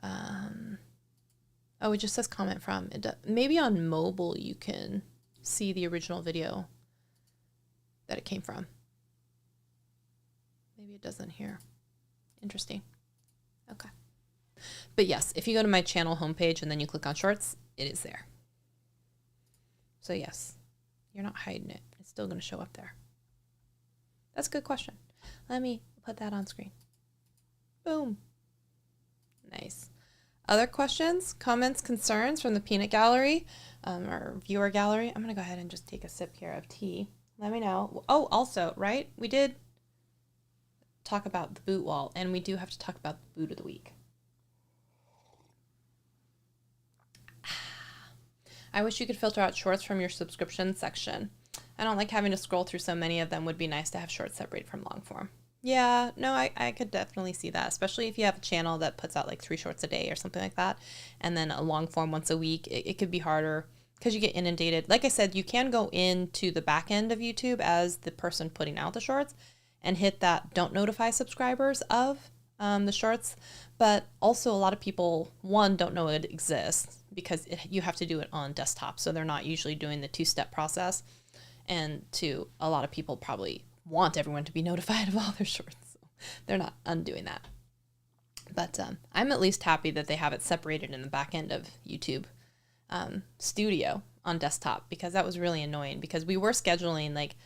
oh, it just says comment from. Maybe on mobile you can see the original video that it came from. Maybe it doesn't here. Interesting. Okay. But yes, if you go to my channel homepage and then you click on shorts, it is there. So yes, you're not hiding it. It's still going to show up there. That's a good question. Let me put that on screen. Boom. Nice. Other questions, comments, concerns from the peanut gallery or viewer gallery? I'm going to go ahead and just take a sip here of tea. Let me know. Oh, also, right? We did talk about the boot wall, and we do have to talk about the boot of the week. I wish you could filter out shorts from your subscription section. I don't like having to scroll through so many of them. Would be nice to have shorts separated from long form. Yeah, no, I could definitely see that, especially if you have a channel that puts out like 3 shorts a day or something like that, and then a long form once a week. It could be harder because you get inundated. Like I said, you can go into the back end of YouTube as the person putting out the shorts and hit that don't notify subscribers of the shorts. But also a lot of people, one, don't know it exists because you have to do it on desktop. So they're not usually doing the 2-step process. And two, a lot of people probably want everyone to be notified of all their shorts. So they're not undoing that. But I'm at least happy that they have it separated in the back end of YouTube Studio on desktop, because that was really annoying, because we were scheduling like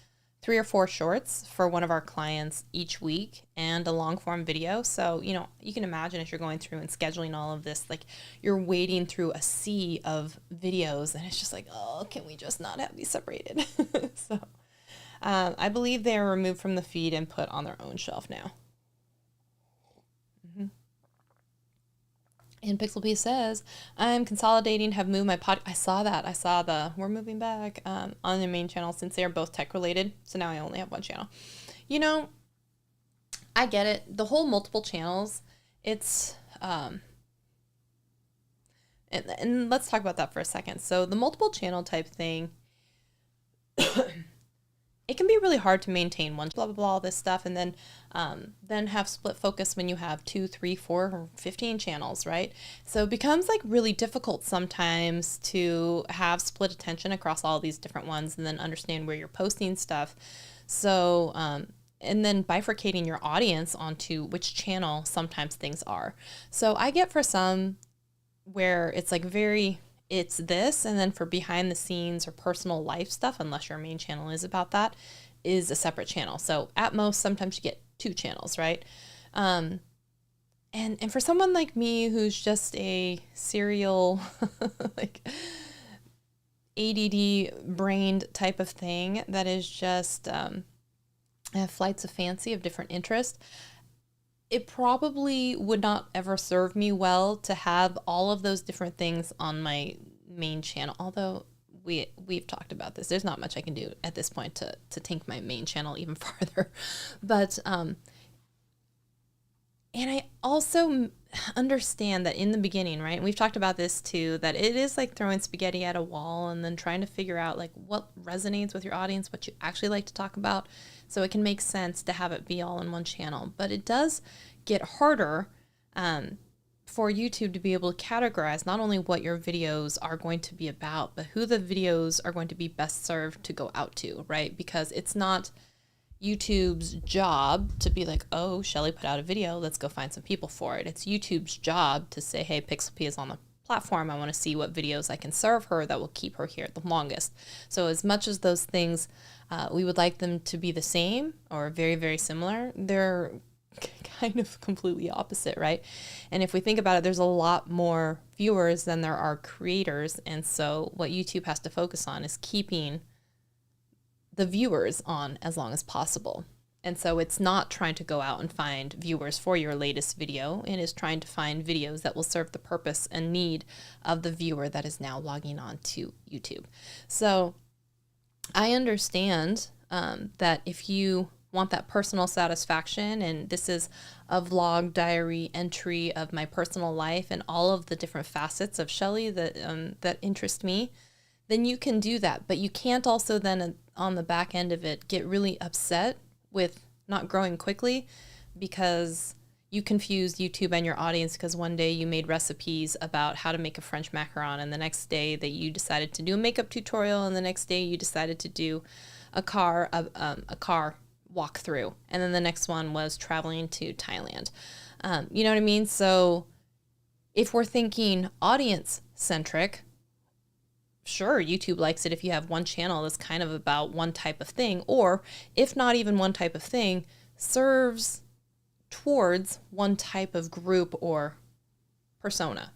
3 or 4 shorts for one of our clients each week and a long form video. So, you know, you can imagine if you're going through and scheduling all of this, like you're wading through a sea of videos and it's just like, oh, can we just not have these separated? So I believe they are removed from the feed and put on their own shelf now. And Pixelpea says, I'm consolidating, have moved my pod. I saw that. I saw we're moving back on the main channel since they are both tech related. So now I only have one channel. You know, I get it. The whole multiple channels, it's, and let's talk about that for a second. So the multiple channel type thing, it can be really hard to maintain one, blah, blah, blah, all this stuff, and then have split focus when you have 2, 3, 4, or 15 channels, right? So it becomes like really difficult sometimes to have split attention across all these different ones and then understand where you're posting stuff. So, and then bifurcating your audience onto which channel sometimes things are. So I get for some where it's like it's this, and then for behind the scenes or personal life stuff, unless your main channel is about that, is a separate channel. So at most, sometimes you get 2 channels, right? And for someone like me who's just a serial like ADD brained type of thing that is just have flights of fancy of different interests, it probably would not ever serve me well to have all of those different things on my main channel. Although we've talked about this, there's not much I can do at this point to tank my main channel even farther. But and I also understand that in the beginning, right? And we've talked about this too, that it is like throwing spaghetti at a wall and then trying to figure out like what resonates with your audience, what you actually like to talk about. So it can make sense to have it be all in one channel, but it does get harder for YouTube to be able to categorize not only what your videos are going to be about, but who the videos are going to be best served to go out to, right? Because it's not YouTube's job to be like, oh, Shelly put out a video, let's go find some people for it. It's YouTube's job to say, hey, Pixelpea is on the platform. I want to see what videos I can serve her that will keep her here the longest. So as much as those things, we would like them to be the same or very, very similar, they're kind of completely opposite, right? And if we think about it, there's a lot more viewers than there are creators. And so what YouTube has to focus on is keeping the viewers on as long as possible. And so it's not trying to go out and find viewers for your latest video. It is trying to find videos that will serve the purpose and need of the viewer that is now logging on to YouTube. So I understand that if you want that personal satisfaction, and this is a vlog diary entry of my personal life and all of the different facets of Shelly that interest me, then you can do that. But you can't also then on the back end of it get really upset with not growing quickly because you confused YouTube and your audience because one day you made recipes about how to make a French macaron, and the next day that you decided to do a makeup tutorial, and the next day you decided to do a car walkthrough, and then the next one was traveling to Thailand. You know what I mean? So if we're thinking audience centric, sure, YouTube likes it if you have one channel that's kind of about one type of thing, or if not even one type of thing, serves towards one type of group or persona.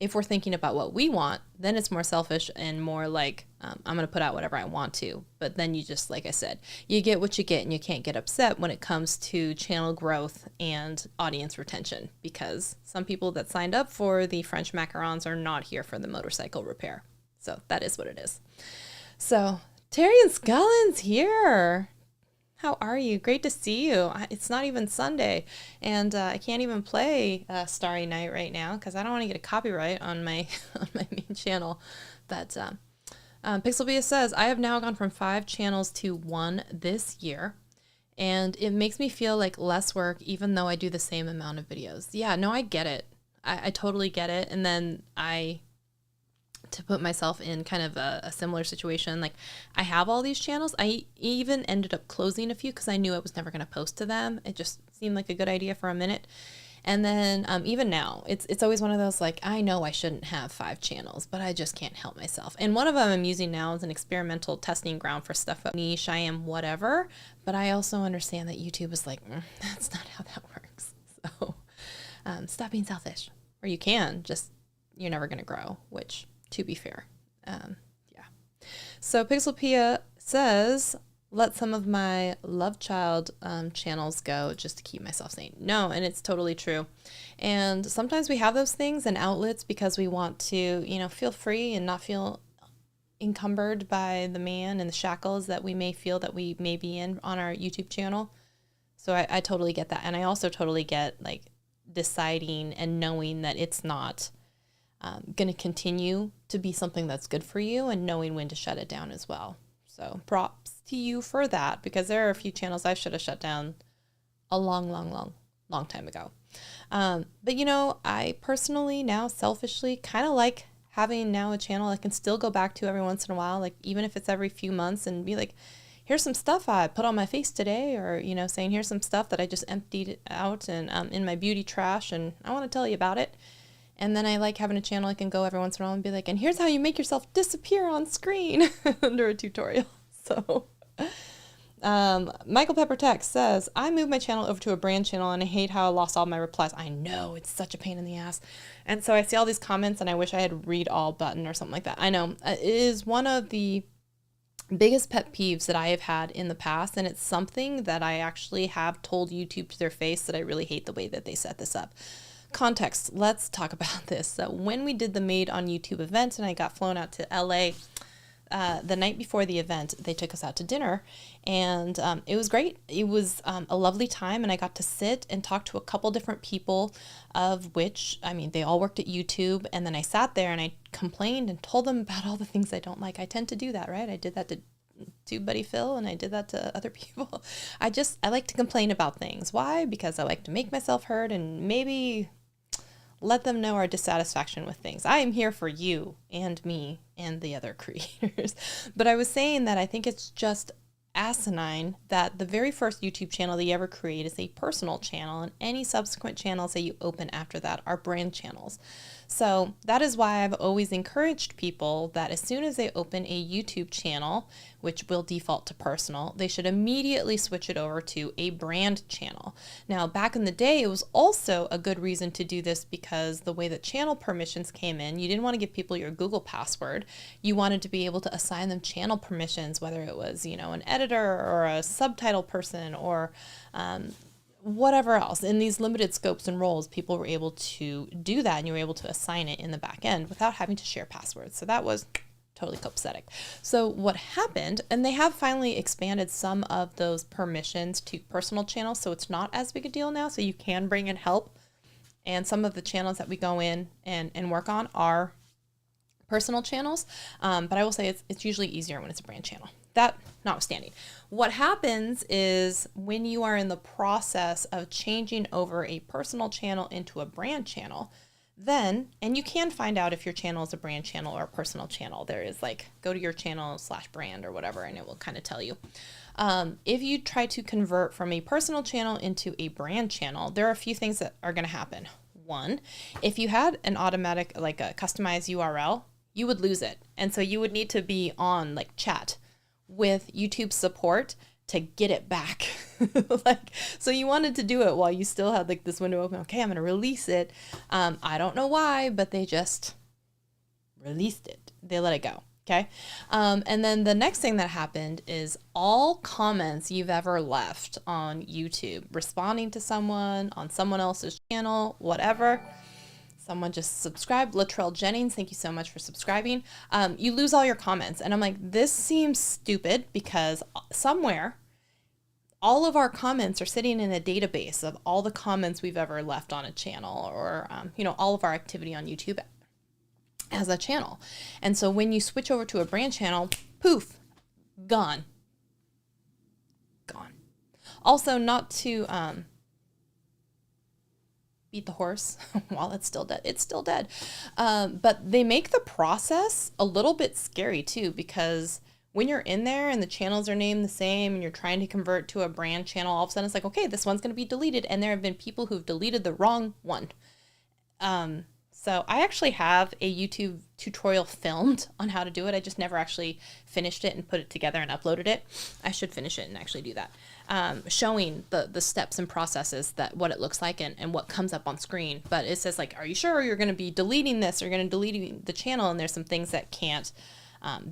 if we're thinking about what we want, then it's more selfish and more like, I'm going to put out whatever I want to. But then you just, like I said, you get what you get, and you can't get upset when it comes to channel growth and audience retention, because some people that signed up for the French macarons are not here for the motorcycle repair. So that is what it is. So Terry and Scullin's here. How are you? Great to see you. It's not even Sunday, and I can't even play Starry Night right now because I don't want to get a copyright on my on my main channel. But Pixelbia says, I have now gone from 5 channels to 1 this year, and it makes me feel like less work even though I do the same amount of videos. Yeah, no, I get it. I totally get it. And then to put myself in kind of a similar situation, like I have all these channels. I even ended up closing a few because I knew I was never going to post to them. It just seemed like a good idea for a minute. And then even now, it's always one of those, like, I know I shouldn't have 5 channels, but I just can't help myself. And one of them I'm using now as an experimental testing ground for stuff niche, I am whatever. But I also understand that YouTube is like, that's not how that works. So stop being selfish. Or you can, just you're never going to grow, which, to be fair. Yeah. So Pixelpia says, let some of my love child channels go just to keep myself sane. No, and it's totally true. And sometimes we have those things and outlets because we want to, feel free and not feel encumbered by the man and the shackles that we may feel that we may be in on our YouTube channel. So I totally get that. And I also totally get like deciding and knowing that it's not going to continue to be something that's good for you, and knowing when to shut it down as well. So props to you for that, because there are a few channels I should have shut down a long time ago. But I personally now selfishly kind of like having now a channel I can still go back to every once in a while, like even if it's every few months, and be like, here's some stuff I put on my face today, or, saying here's some stuff that I just emptied out and in my beauty trash, and I want to tell you about it. And then I like having a channel I can go every once in a while and be like, and here's how you make yourself disappear on screen under a tutorial. So Michael Pepper Text says, I moved my channel over to a brand channel and I hate how I lost all my replies. I know, it's such a pain in the ass. And so I see all these comments and I wish I had read all button or something like that. I know it is one of the biggest pet peeves that I have had in the past, and it's something that I actually have told YouTube to their face that I really hate the way that they set this up. Context, let's talk about this. So when we did the Made on YouTube event and I got flown out to LA the night before the event, they took us out to dinner, and it was great. It was a lovely time, and I got to sit and talk to a couple different people, of which, they all worked at YouTube. And then I sat there and I complained and told them about all the things I don't like. I tend to do that, right? I did that to TubeBuddy Phil, and I did that to other people. I like to complain about things. Why? Because I like to make myself heard and maybe let them know our dissatisfaction with things. I am here for you and me and the other creators. But I was saying that I think it's just asinine that the very first YouTube channel that you ever create is a personal channel, and any subsequent channels that you open after that are brand channels. So that is why I've always encouraged people that as soon as they open a YouTube channel, which will default to personal, they should immediately switch it over to a brand channel. Now, back in the day, it was also a good reason to do this because the way that channel permissions came in, you didn't want to give people your Google password. You wanted to be able to assign them channel permissions, whether it was, an editor or a subtitle person or whatever else. In these limited scopes and roles, people were able to do that, and you were able to assign it in the back end without having to share passwords. So that was totally copacetic. So what happened, and they have finally expanded some of those permissions to personal channels, so it's not as big a deal now, so you can bring in help. And some of the channels that we go in and work on are personal channels, but I will say it's usually easier when it's a brand channel. That notwithstanding, what happens is when you are in the process of changing over a personal channel into a brand channel, then, and you can find out if your channel is a brand channel or a personal channel. There is go to your channel /brand or whatever, and it will kind of tell you. If you try to convert from a personal channel into a brand channel, there are a few things that are going to happen. One, if you had an automatic, a customized URL, you would lose it. And so you would need to be on chat with YouTube support to get it back. Like, so you wanted to do it while you still had like this window open. Okay, I'm going to release it. I don't know why, but they just released it. They let it go. Okay. And then the next thing that happened is all comments you've ever left on YouTube, responding to someone on someone else's channel, whatever. Someone just subscribed. Latrell Jennings, thank you so much for subscribing. You lose all your comments. And I'm like, this seems stupid because somewhere all of our comments are sitting in a database of all the comments we've ever left on a channel, or, all of our activity on YouTube as a channel. And so when you switch over to a brand channel, poof, gone. Also, not to beat the horse while it's still dead. It's still dead. But they make the process a little bit scary too, because when you're in there and the channels are named the same and you're trying to convert to a brand channel, all of a sudden it's like, okay, this one's going to be deleted. And there have been people who've deleted the wrong one. So I actually have a YouTube tutorial filmed on how to do it. I just never actually finished it and put it together and uploaded it. I should finish it and actually do that. Showing the steps and processes, that what it looks like and what comes up on screen. But it says like, are you sure you're going to be deleting this? Or you're going to delete the channel? And there's some things that can't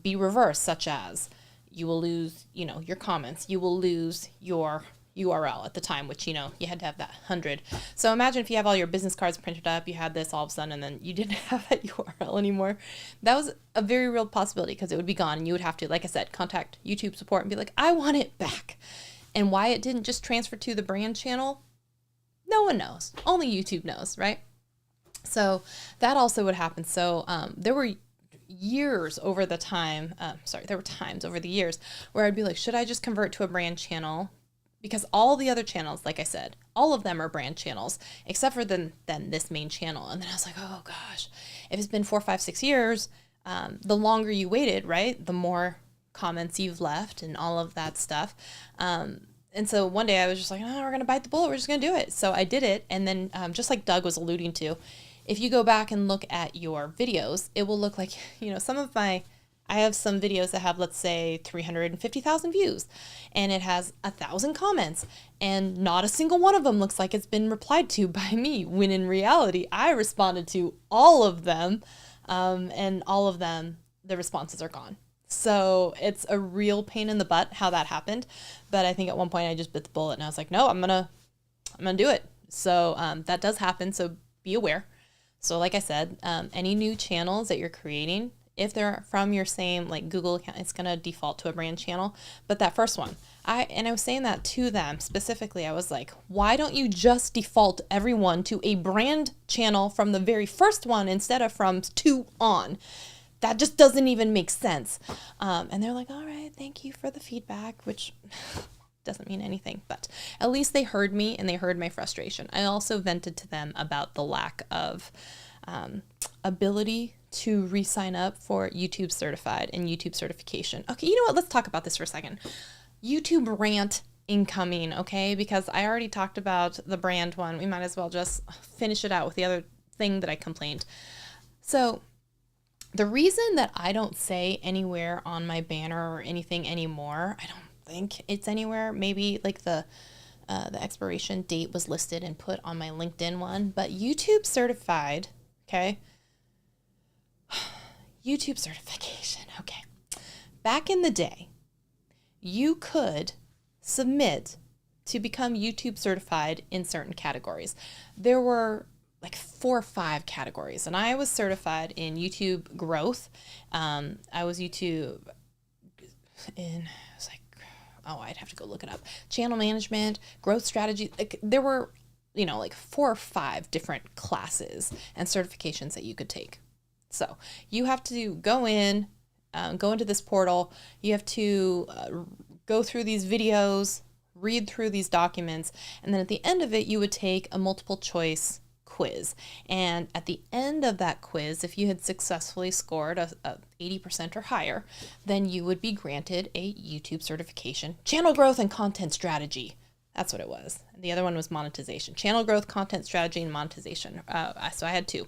be reversed, such as you will lose, your comments. You will lose your URL at the time, which, you had to have that 100. So imagine if you have all your business cards printed up, you had this all of a sudden, and then you didn't have that URL anymore. That was a very real possibility, because it would be gone, and you would have to, like I said, contact YouTube support and be like, I want it back. And why it didn't just transfer to the brand channel, no one knows. Only YouTube knows, right? So that also would happen. So there were years over the time, there were times over the years where I'd be like, should I just convert to a brand channel? Because all the other channels, like I said, all of them are brand channels, except for then this main channel. And then I was like, oh gosh, if it's been 4, 5, 6 years, the longer you waited, right, the more comments you've left and all of that stuff. And so one day I was just like, oh, we're going to bite the bullet. We're just going to do it. So I did it. And then just like Doug was alluding to, if you go back and look at your videos, it will look like, I have some videos that have, let's say, 350,000 views, and it has 1,000 comments, and not a single one of them looks like it's been replied to by me, when in reality, I responded to all of them, and all of them, the responses are gone. So it's a real pain in the butt how that happened. But I think at one point I just bit the bullet and I was like, no, I'm gonna do it. So that does happen. So be aware. So like I said, any new channels that you're creating, if they're from your same like Google account, it's going to default to a brand channel. But that first one, I was saying that to them specifically. I was like, why don't you just default everyone to a brand channel from the very first one instead of from 2 on? That just doesn't even make sense. And they're like, all right, thank you for the feedback, which doesn't mean anything, but at least they heard me and they heard my frustration. I also vented to them about the lack of ability to re-sign up for YouTube certified and YouTube certification. Okay, you know what? Let's talk about this for a second. YouTube rant incoming, okay? Because I already talked about the brand one. We might as well just finish it out with the other thing that I complained. So the reason that I don't say anywhere on my banner or anything anymore, I don't think it's anywhere. Maybe like the expiration date was listed and put on my LinkedIn one, but YouTube certified, okay? YouTube certification, okay. Back in the day, you could submit to become YouTube certified in certain categories. There were like 4 or 5 categories, and I was certified in YouTube growth. I was YouTube in, I was like, oh, I'd have to go look it up. Channel management, growth strategy. Like there were, like 4 or 5 different classes and certifications that you could take. So you have to go into this portal. You have to go through these videos, read through these documents, and then at the end of it, you would take a multiple choice quiz. And at the end of that quiz, if you had successfully scored a 80% or higher, then you would be granted a YouTube certification, channel growth and content strategy. That's what it was. The other one was monetization, channel growth, content strategy, and monetization. So I had 2.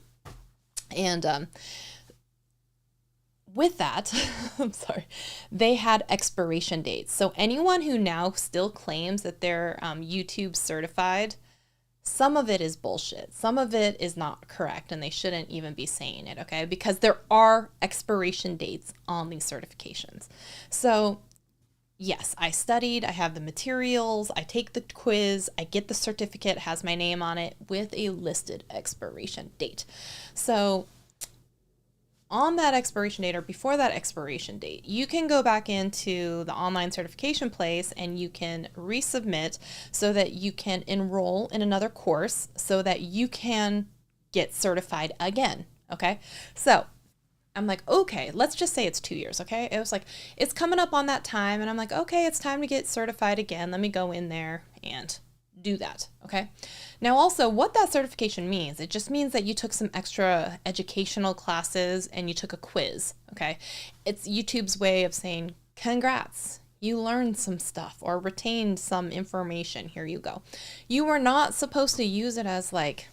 And with that, I'm sorry, they had expiration dates. So anyone who now still claims that they're YouTube certified, some of it is bullshit. Some of it is not correct, and they shouldn't even be saying it, okay? Because there are expiration dates on these certifications. So yes, I studied, I have the materials, I take the quiz, I get the certificate, has my name on it with a listed expiration date. So on that expiration date or before that expiration date, you can go back into the online certification place and you can resubmit so that you can enroll in another course so that you can get certified again. Okay. So I'm like, okay, let's just say it's 2 years. Okay. It was like, it's coming up on that time. And I'm like, okay, it's time to get certified again. Let me go in there and do that. Okay. Now also what that certification means, it just means that you took some extra educational classes and you took a quiz. Okay. It's YouTube's way of saying, congrats, you learned some stuff or retained some information. Here you go. You were not supposed to use it as like,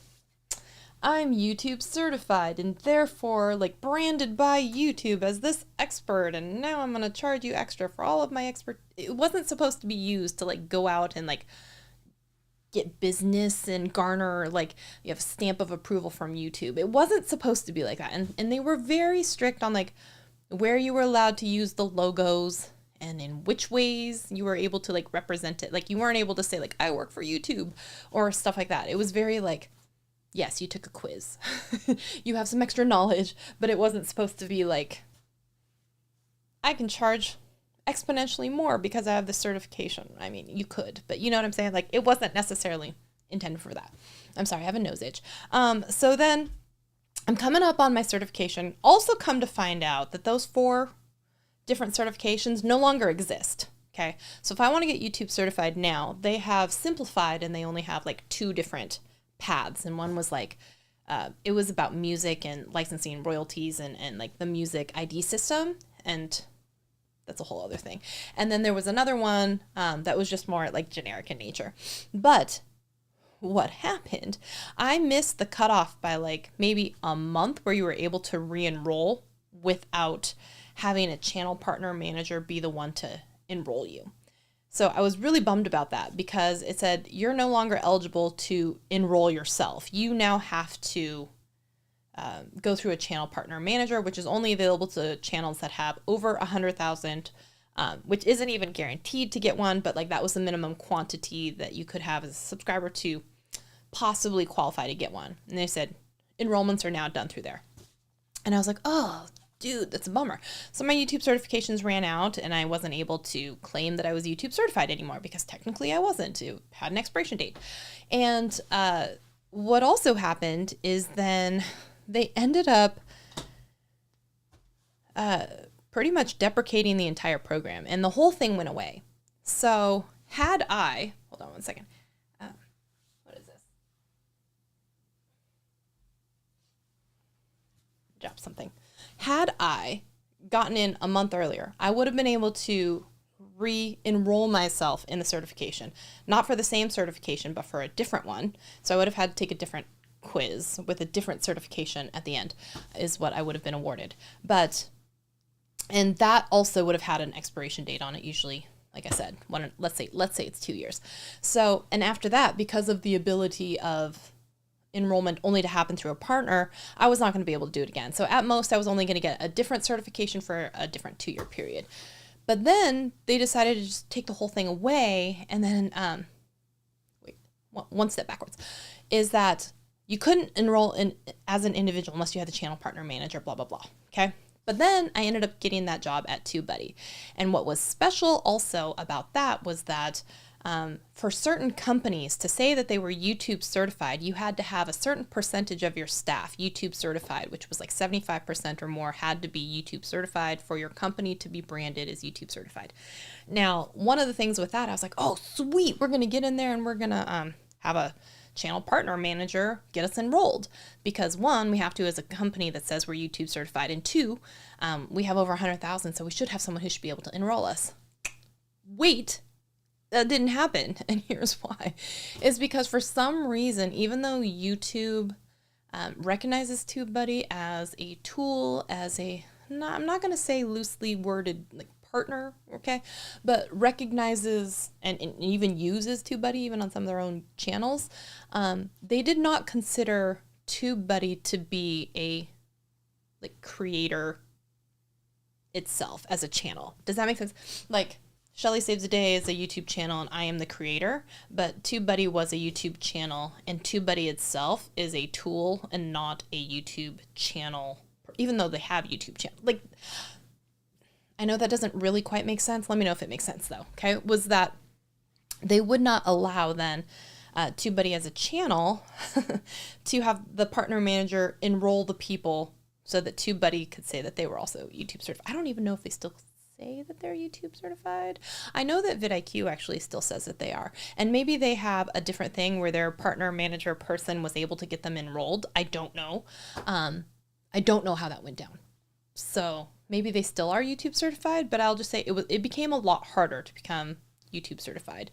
I'm YouTube certified and therefore like branded by YouTube as this expert, and now I'm going to charge you extra for all of my expert. It wasn't supposed to be used to like go out and like get business and garner like you have a stamp of approval from YouTube. It wasn't supposed to be like that. And they were very strict on like where you were allowed to use the logos and in which ways you were able to like represent it. Like you weren't able to say like, I work for YouTube or stuff like that. It was very like, yes, you took a quiz. You have some extra knowledge, but it wasn't supposed to be like, I can charge exponentially more because I have the certification. I mean, you could, but you know what I'm saying? Like, it wasn't necessarily intended for that. I'm sorry, I have a nose itch. So then I'm coming up on my certification. Also come to find out that those 4 different certifications no longer exist. Okay. So if I want to get YouTube certified now, they have simplified and they only have like 2 different paths. And one was like, it was about music and licensing royalties and like the music ID system. And that's a whole other thing. And then there was another one that was just more like generic in nature. But what happened, I missed the cutoff by like maybe a month where you were able to re-enroll without having a channel partner manager be the one to enroll you. So I was really bummed about that because it said you're no longer eligible to enroll yourself. You now have to go through a channel partner manager, which is only available to channels that have over 100,000, which isn't even guaranteed to get one, but like that was the minimum quantity that you could have as a subscriber to possibly qualify to get one. And they said enrollments are now done through there. And I was like, oh, dude, that's a bummer. So my YouTube certifications ran out and I wasn't able to claim that I was YouTube certified anymore because technically I wasn't. It had an expiration date. And what also happened is then they ended up pretty much deprecating the entire program and the whole thing went away. So had I, hold on one second. What is this? Drop something. Had I gotten in a month earlier, I would have been able to re-enroll myself in the certification, not for the same certification, but for a different one. So I would have had to take a different quiz with a different certification at the end is what I would have been awarded. And that also would have had an expiration date on it. Usually, like I said, let's say it's 2 years. So, and after that, because of the ability of enrollment only to happen through a partner, I was not going to be able to do it again. So at most, I was only going to get a different certification for a different 2-year period. But then they decided to just take the whole thing away. And then, one step backwards, is that you couldn't enroll in as an individual unless you had the channel partner manager, blah, blah, blah. Okay. But then I ended up getting that job at TubeBuddy. And what was special also about that was that for certain companies to say that they were YouTube certified, you had to have a certain percentage of your staff YouTube certified, which was like 75% or more had to be YouTube certified for your company to be branded as YouTube certified. Now, one of the things with that, I was like, oh, sweet, we're going to get in there and we're going to have a channel partner manager get us enrolled, because 1, we have to as a company that says we're YouTube certified, and 2, we have over 100,000, so we should have someone who should be able to enroll us. Wait, that didn't happen, and here's why. Is because for some reason, even though YouTube recognizes TubeBuddy as a tool, as a I'm not going to say loosely worded like partner, okay, but recognizes and even uses TubeBuddy even on some of their own channels. They did not consider TubeBuddy to be a like creator itself as a channel. Does that make sense? Like Shelly Saves a Day is a YouTube channel and I am the creator, but TubeBuddy was a YouTube channel and TubeBuddy itself is a tool and not a YouTube channel, even though they have YouTube channel. Like, I know that doesn't really quite make sense. Let me know if it makes sense though. Okay. Was that they would not allow then TubeBuddy as a channel to have the partner manager enroll the people so that TubeBuddy could say that they were also YouTube certified. I don't even know if they still say that they're YouTube certified. I know that vidIQ actually still says that they are. And maybe they have a different thing where their partner manager person was able to get them enrolled. I don't know. I don't know how that went down. So maybe they still are YouTube certified, but I'll just say it became a lot harder to become YouTube certified.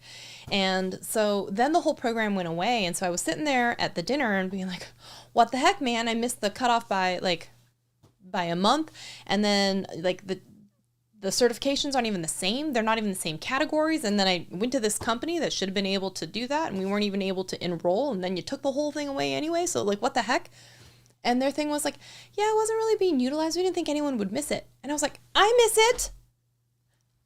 And so then the whole program went away. And so I was sitting there at the dinner and being like, what the heck, man? I missed the cutoff by a month. And then like the certifications aren't even the same. They're not even the same categories. And then I went to this company that should have been able to do that. And we weren't even able to enroll. And then you took the whole thing away anyway. So like, what the heck? And their thing was like, yeah, it wasn't really being utilized. We didn't think anyone would miss it. And I was like, I miss it.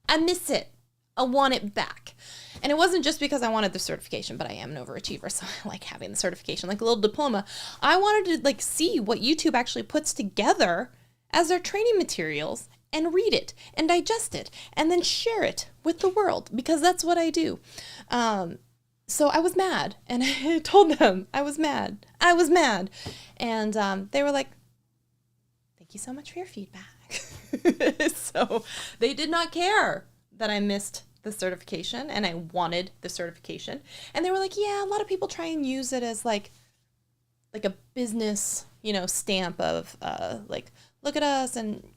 I miss it. I want it back. And it wasn't just because I wanted the certification, but I am an overachiever. So I like having the certification, like a little diploma. I wanted to like see what YouTube actually puts together as their training materials and read it and digest it and then share it with the world because that's what I do. So I was mad and I told them I was mad. And they were like, thank you so much for your feedback. So they did not care that I missed the certification and I wanted the certification. And they were like, yeah, a lot of people try and use it as like a business, stamp of like, look at us and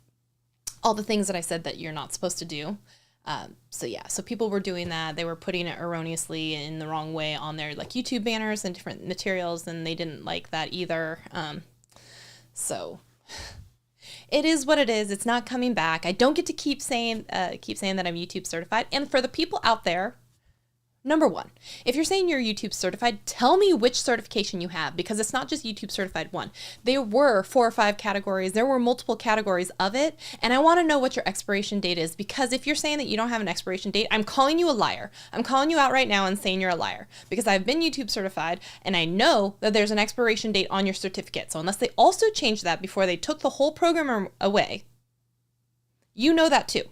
all the things that I said that you're not supposed to do. So people were doing that. They were putting it erroneously in the wrong way on their like YouTube banners and different materials, and they didn't like that either. So it is what it is. It's not coming back. I don't get to keep saying that I'm YouTube certified. And for the people out there, number one, if you're saying you're YouTube certified, tell me which certification you have, because it's not just YouTube certified one. There were 4 or 5 categories. There were multiple categories of it. And I want to know what your expiration date is, because if you're saying that you don't have an expiration date, I'm calling you a liar. I'm calling you out right now and saying you're a liar, because I've been YouTube certified and I know that there's an expiration date on your certificate. So unless they also changed that before they took the whole program away, you know that too.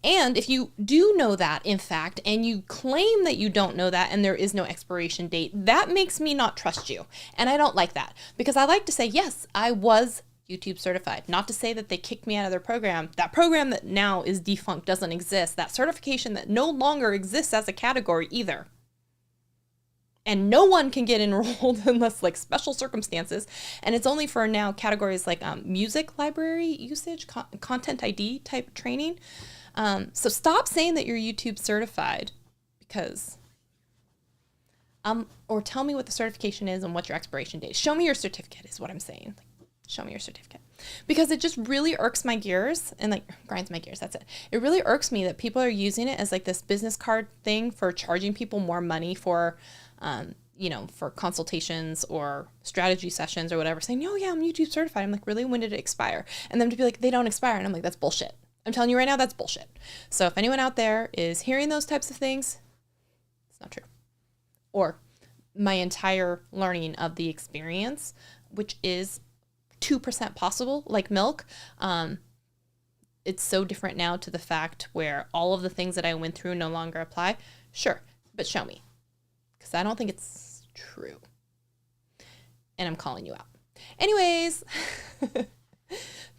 And if you do know that, in fact, and you claim that you don't know that and there is no expiration date, that makes me not trust you. And I don't like that, because I like to say, yes, I was YouTube certified. Not to say that they kicked me out of their program. That program that now is defunct doesn't exist. That certification that no longer exists as a category either. And no one can get enrolled unless like special circumstances. And it's only for now categories like music library usage, content ID type training. So stop saying that you're YouTube certified, because, or tell me what the certification is and what your expiration date is. Show me your certificate is what I'm saying. Like, show me your certificate, because it just really irks my gears and like grinds my gears. That's it. It really irks me that people are using it as like this business card thing for charging people more money for, for consultations or strategy sessions or whatever, saying, oh yeah, I'm YouTube certified. I'm like, really? When did it expire? And them to be like, they don't expire. And I'm like, that's bullshit. I'm telling you right now, that's bullshit. So if anyone out there is hearing those types of things, it's not true. Or my entire learning of the experience, which is 2% possible, like milk, it's so different now to the fact where all of the things that I went through no longer apply. Sure, but show me, because I don't think it's true. And I'm calling you out. Anyways,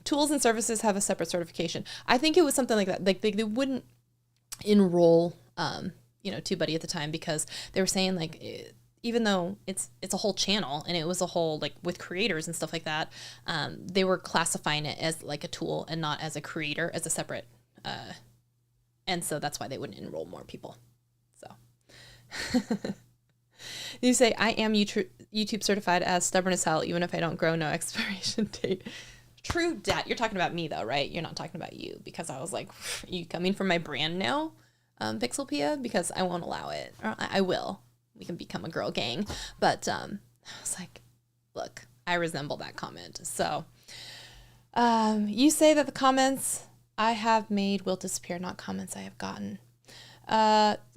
tools and services have a separate certification. I think it was something like that. Like they wouldn't enroll, TubeBuddy at the time, because they were saying like, even though it's a whole channel and it was a whole like with creators and stuff like that, they were classifying it as like a tool and not as a creator, as a separate. And so that's why they wouldn't enroll more people. So you say, I am YouTube certified as stubborn as hell, even if I don't grow, no expiration date. True dat. You're talking about me though, right? You're not talking about you, because I was like, are you coming for my brand now, Pixelpia? Because I won't allow it. Or I will. We can become a girl gang. But I was like, look, I resemble that comment. So you say that the comments I have made will disappear, not comments I have gotten.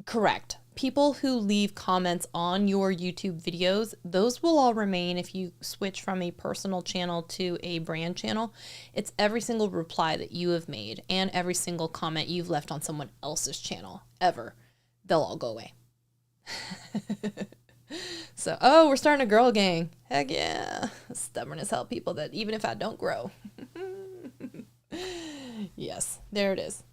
Correct. People who leave comments on your YouTube videos, those will all remain if you switch from a personal channel to a brand channel. It's every single reply that you have made and every single comment you've left on someone else's channel ever. They'll all go away. So, oh, we're starting a girl gang. Heck yeah. Stubborn as hell people that even if I don't grow. Yes, there it is.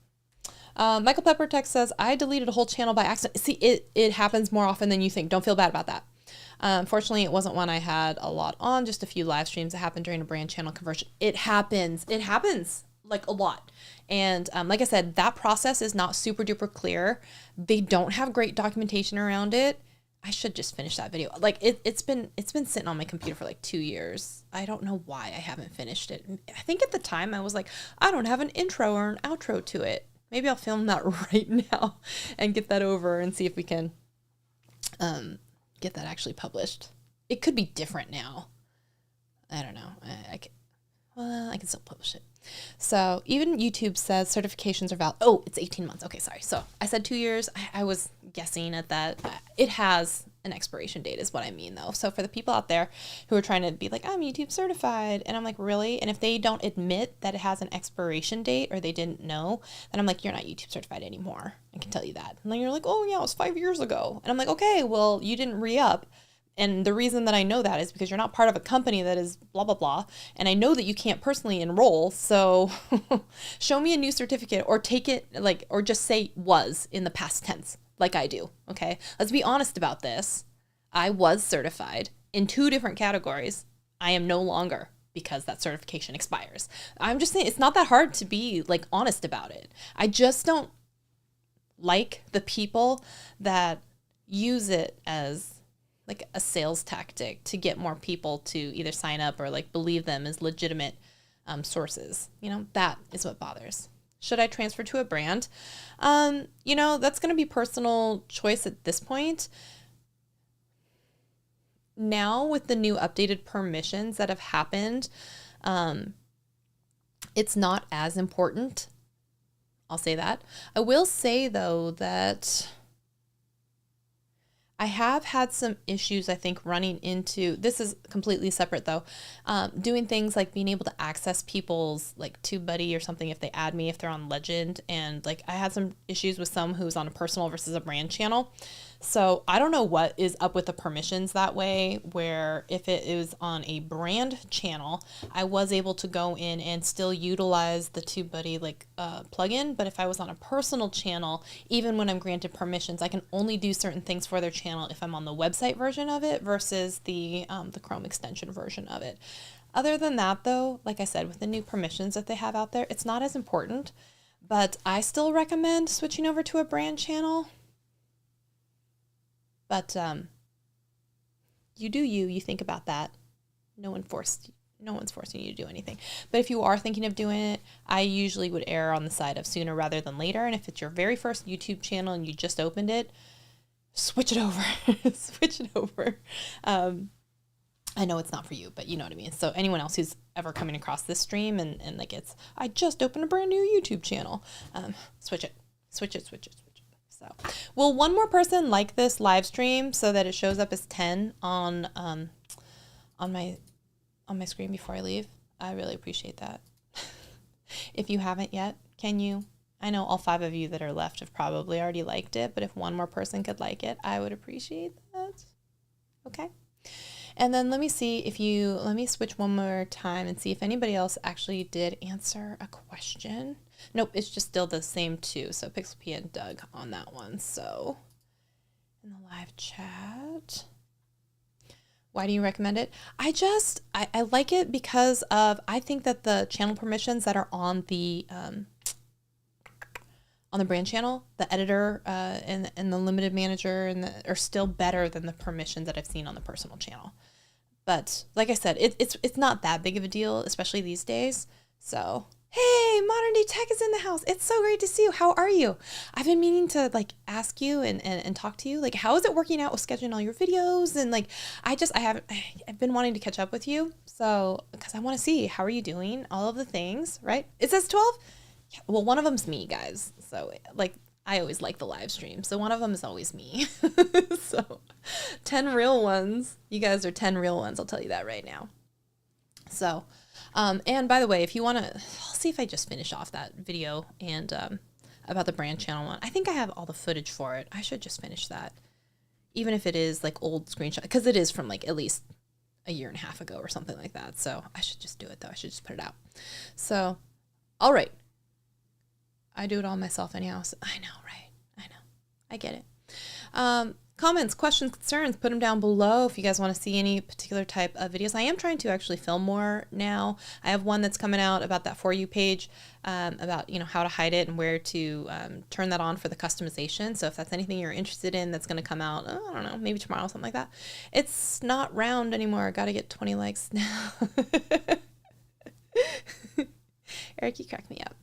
Michael Pepper Text says, I deleted a whole channel by accident. See, it happens more often than you think. Don't feel bad about that. Fortunately, it wasn't one I had a lot on, just a few live streams that happened during a brand channel conversion. It happens. It happens like a lot. And like I said, that process is not super duper clear. They don't have great documentation around it. I should just finish that video. Like it's been sitting on my computer for like 2 years. I don't know why I haven't finished it. I think at the time I was like, I don't have an intro or an outro to it. Maybe I'll film that right now and get that over and see if we can get that actually published. It could be different now. I don't know. I can still publish it. So even YouTube says certifications are valid. Oh, it's 18 months. Okay, sorry. So I said 2 years. I was guessing at that. It has an expiration date is what I mean though. So for the people out there who are trying to be like, I'm YouTube certified, and I'm like, really? And if they don't admit that it has an expiration date or they didn't know, then I'm like, you're not YouTube certified anymore. I can tell you that. And then you're like, oh yeah, it was 5 years ago. And I'm like, okay, well, you didn't re-up. And the reason that I know that is because you're not part of a company that is blah, blah, blah. And I know that you can't personally enroll. So show me a new certificate or take it like, or just say was in the past tense like I do. Okay. Let's be honest about this. I was certified in 2 different categories. I am no longer because that certification expires. I'm just saying it's not that hard to be like honest about it. I just don't like the people that use it as like a sales tactic to get more people to either sign up or like believe them as legitimate sources. You know, that is what bothers. Should I transfer to a brand? You know, that's going to be personal choice at this point. Now with the new updated permissions that have happened, it's not as important. I'll say that. I will say though that I have had some issues, I think, running into, this is completely separate though, doing things like being able to access people's like TubeBuddy or something if they add me, if they're on Legend. And like I had some issues with some who's on a personal versus a brand channel. So I don't know what is up with the permissions that way, where if it is on a brand channel, I was able to go in and still utilize the TubeBuddy like plugin. But if I was on a personal channel, even when I'm granted permissions, I can only do certain things for their channel if I'm on the website version of it versus the Chrome extension version of it. Other than that though, like I said, with the new permissions that they have out there, it's not as important, but I still recommend switching over to a brand channel. But you do you think about that. No one's forcing you to do anything. But if you are thinking of doing it, I usually would err on the side of sooner rather than later. And if it's your very first YouTube channel and you just opened it, switch it over. Switch it over. I know it's not for you, but you know what I mean. So anyone else who's ever coming across this stream and like I just opened a brand new YouTube channel, switch it. So, will one more person like this live stream so that it shows up as 10 on my screen before I leave? I really appreciate that. If you haven't yet, can you? I know all 5 of you that are left have probably already liked it, but if one more person could like it, I would appreciate that. Okay. And then let me switch one more time and see if anybody else actually did answer a question. Nope, it's just still the same 2. So Pixel P and Doug on that one. So in the live chat, why do you recommend it? I like it because of, I think that the channel permissions that are on the brand channel, the editor and the limited manager are still better than the permissions that I've seen on the personal channel. But like I said, it's not that big of a deal, especially these days. So, hey, Modern Day Tech is in the house. It's so great to see you. How are you? I've been meaning to like ask you and talk to you. Like, how is it working out with scheduling all your videos? And like, I've been wanting to catch up with you. So, because I want to see how are you doing, all of the things, right? It says 12. Yeah, well, one of them's me, guys. So like, I always like the live stream. So one of them is always me. So 10 real ones. You guys are 10 real ones. I'll tell you that right now. So, and by the way, if you want to, I'll see if I just finish off that video and about the brand channel one. I think I have all the footage for it. I should just finish that. Even if it is like old screenshot, because it is from like at least a year and a half ago or something like that. So I should just do it though. I should just put it out. So, all right. I do it all myself anyhow. So I know, right? I know. I get it. Comments, questions, concerns, put them down below if you guys want to see any particular type of videos. I am trying to actually film more now. I have one that's coming out about that For You page, about, you know, how to hide it and where to turn that on for the customization. So if that's anything you're interested in, that's going to come out, I don't know, maybe tomorrow, something like that. It's not round anymore. Got to get 20 likes now. Eric, you crack me up.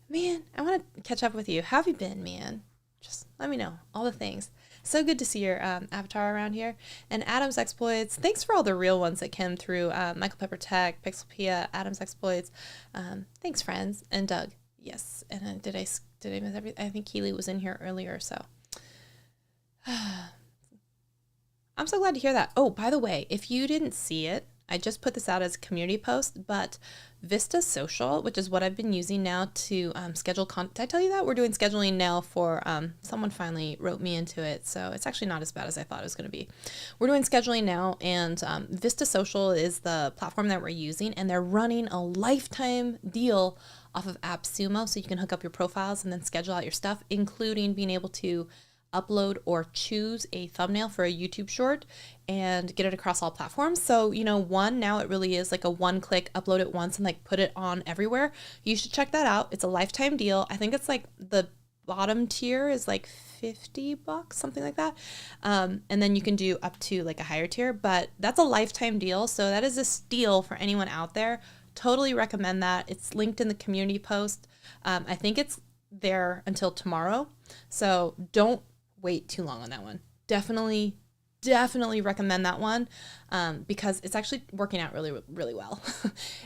Man, I want to catch up with you. How have you been, man? Just let me know. All the things. So good to see your avatar around here. And Adam's Exploits. Thanks for all the real ones that came through. Michael Pepper Tech, Pixelpia, Adam's Exploits. Thanks, friends. And Doug. Yes. And did I miss everything? I think Keely was in here earlier, so. I'm so glad to hear that. Oh, by the way, if you didn't see it, I just put this out as a community post, but Vista Social, which is what I've been using now to schedule content. Did I tell you that? We're doing scheduling now for, someone finally wrote me into it, so it's actually not as bad as I thought it was going to be. We're doing scheduling now, and Vista Social is the platform that we're using, and they're running a lifetime deal off of AppSumo, so you can hook up your profiles and then schedule out your stuff, including being able to upload or choose a thumbnail for a YouTube short and get it across all platforms. So, you know, now it really is like a one-click, upload it once and like put it on everywhere. You should check that out. It's a lifetime deal. I think it's like the bottom tier is like $50, something like that. And then you can do up to like a higher tier, but that's a lifetime deal. So that is a steal for anyone out there. Totally recommend that. It's linked in the community post. I think it's there until tomorrow. So don't wait too long on that one. Definitely recommend that one because it's actually working out really, really well.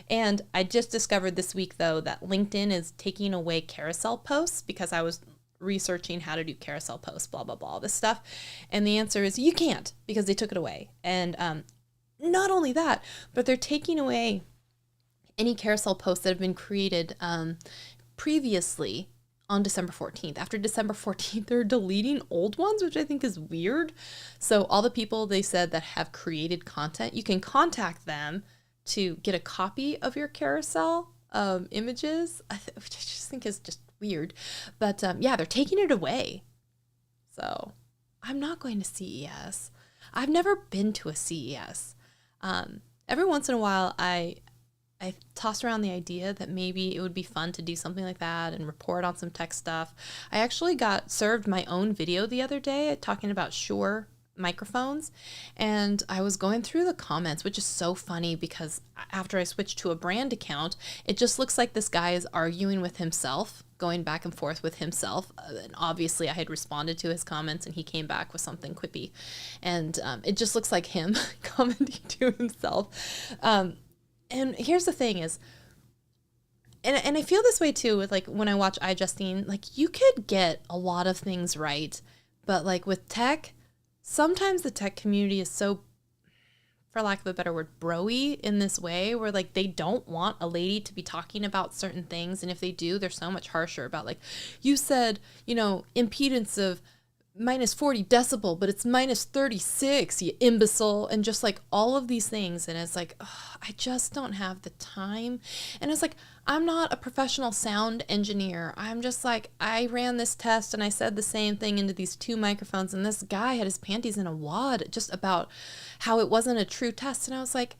And I just discovered this week, though, that LinkedIn is taking away carousel posts because I was researching how to do carousel posts, blah, blah, blah, all this stuff. And the answer is you can't because they took it away. And not only that, but they're taking away any carousel posts that have been created previously on December 14th. After December 14th, they're deleting old ones, which I think is weird. So all the people they said that have created content, you can contact them to get a copy of your carousel images, which I just think is just weird. But yeah, they're taking it away. So I'm not going to CES. I've never been to a CES. Every once in a while, I toss around the idea that maybe it would be fun to do something like that and report on some tech stuff. I actually got served my own video the other day talking about Shure microphones, and I was going through the comments, which is so funny because after I switched to a brand account, it just looks like this guy is arguing with himself, going back and forth with himself. And obviously I had responded to his comments and he came back with something quippy, and it just looks like him commenting to himself. And here's the thing is, and I feel this way too with like when I watch iJustine, like you could get a lot of things right, but like with tech, sometimes the tech community is so, for lack of a better word, bro-y in this way where like they don't want a lady to be talking about certain things. And if they do, they're so much harsher about like, you said, you know, impedance of minus 40 decibel, but it's minus 36, you imbecile, and just like all of these things. And it's like, ugh, I just don't have the time. And it's like, I'm not a professional sound engineer. I'm just like, I ran this test and I said the same thing into these two microphones, and this guy had his panties in a wad just about how it wasn't a true test. And I was like,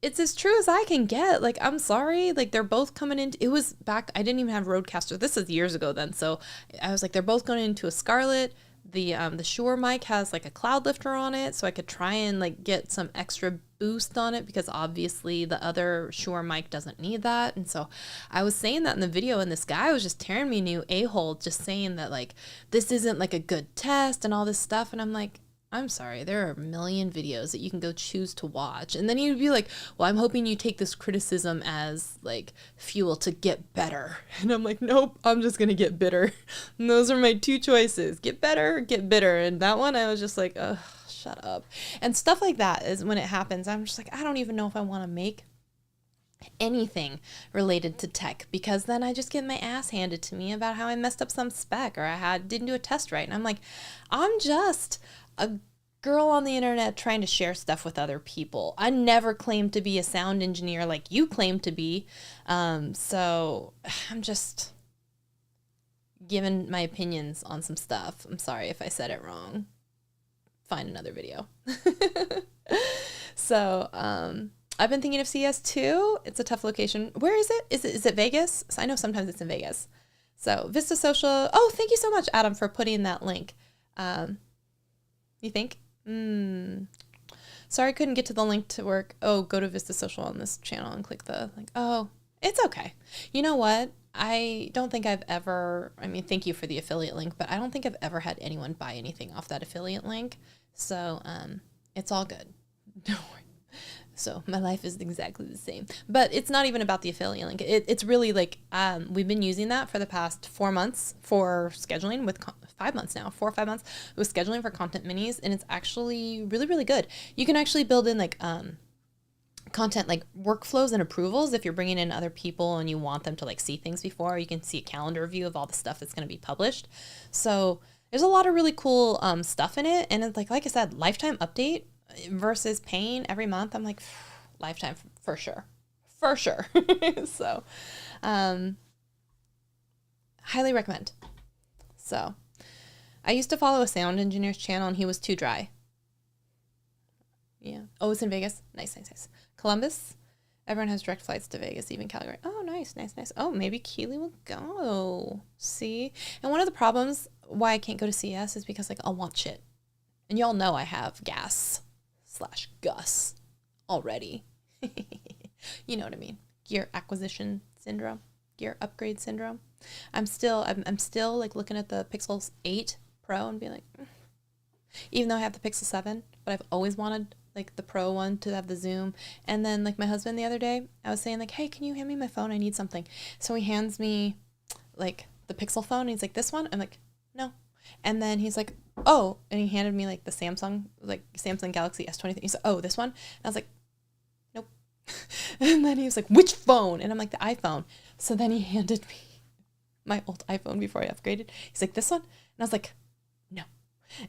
it's as true as I can get. Like, I'm sorry. Like, they're both coming in. It was back, I didn't even have Rodecaster. This is years ago then. So I was like, they're both going into a Scarlett. the Shure mic has like a cloud lifter on it, so I could try and like get some extra boost on it, because obviously the other Shure mic doesn't need that. And so I was saying that in the video, and this guy was just tearing me a new a-hole, just saying that like this isn't like a good test and all this stuff. And I'm like, I'm sorry, there are a million videos that you can go choose to watch. And then he'd be like, well, I'm hoping you take this criticism as like fuel to get better. And I'm like, nope, I'm just going to get bitter. And those are my two choices: get better or get bitter. And that one, I was just like, ugh, shut up. And stuff like that is when it happens, I'm just like, I don't even know if I want to make anything related to tech, because then I just get my ass handed to me about how I messed up some spec, or didn't do a test right. And I'm like, I'm just a girl on the internet trying to share stuff with other people. I never claimed to be a sound engineer like you claim to be. So I'm just giving my opinions on some stuff. I'm sorry if I said it wrong. Find another video. So, I've been thinking of CS too. It's a tough location. Where is it? Is it Vegas? So I know sometimes it's in Vegas. So Vista Social. Oh, thank you so much, Adam, for putting that link. You think? Sorry, I couldn't get to the link to work. Oh, go to Vista Social on this channel and click the link. Oh, it's okay. You know what? I don't think I've ever, I mean, thank you for the affiliate link, but I don't think I've ever had anyone buy anything off that affiliate link. So, it's all good. Don't worry. So my life is exactly the same, but it's not even about the affiliate link. It's really like, we've been using that for the past 4 months for scheduling with 5 months now, 4 or 5 months with scheduling for content minis. And it's actually really, really good. You can actually build in like, content like workflows and approvals. If you're bringing in other people and you want them to like see things before, you can see a calendar view of all the stuff that's going to be published. So there's a lot of really cool, stuff in it. And it's like I said, lifetime update versus paying every month. I'm like, lifetime for sure. So, highly recommend. So I used to follow a sound engineer's channel and he was too dry. Yeah. Oh, it's in Vegas. Nice. Columbus. Everyone has direct flights to Vegas, even Calgary. Oh, nice. Oh, maybe Keely will go. See? And one of the problems why I can't go to CS is because like I'll want shit. And y'all know I have gas/Gus already. You know what I mean? Gear acquisition syndrome, gear upgrade syndrome. I'm still like looking at the Pixel 8 Pro and being like, even though I have the Pixel 7, but I've always wanted like the Pro one to have the zoom. And then like my husband the other day, I was saying like, hey, can you hand me my phone? I need something. So he hands me like the Pixel phone and he's like, this one? I'm like, no. And then he's like, oh, and he handed me like the Samsung Galaxy S23. He's like, oh, this one? And I was like, nope. And then he was like, which phone? And I'm like, the iPhone. So then he handed me my old iPhone before I upgraded. He's like, this one? And I was like, no.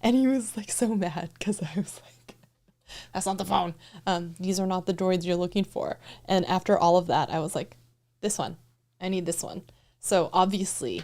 And he was like so mad because I was like, that's not the phone. These are not the droids you're looking for. And after all of that, I was like, this one. I need this one. So obviously,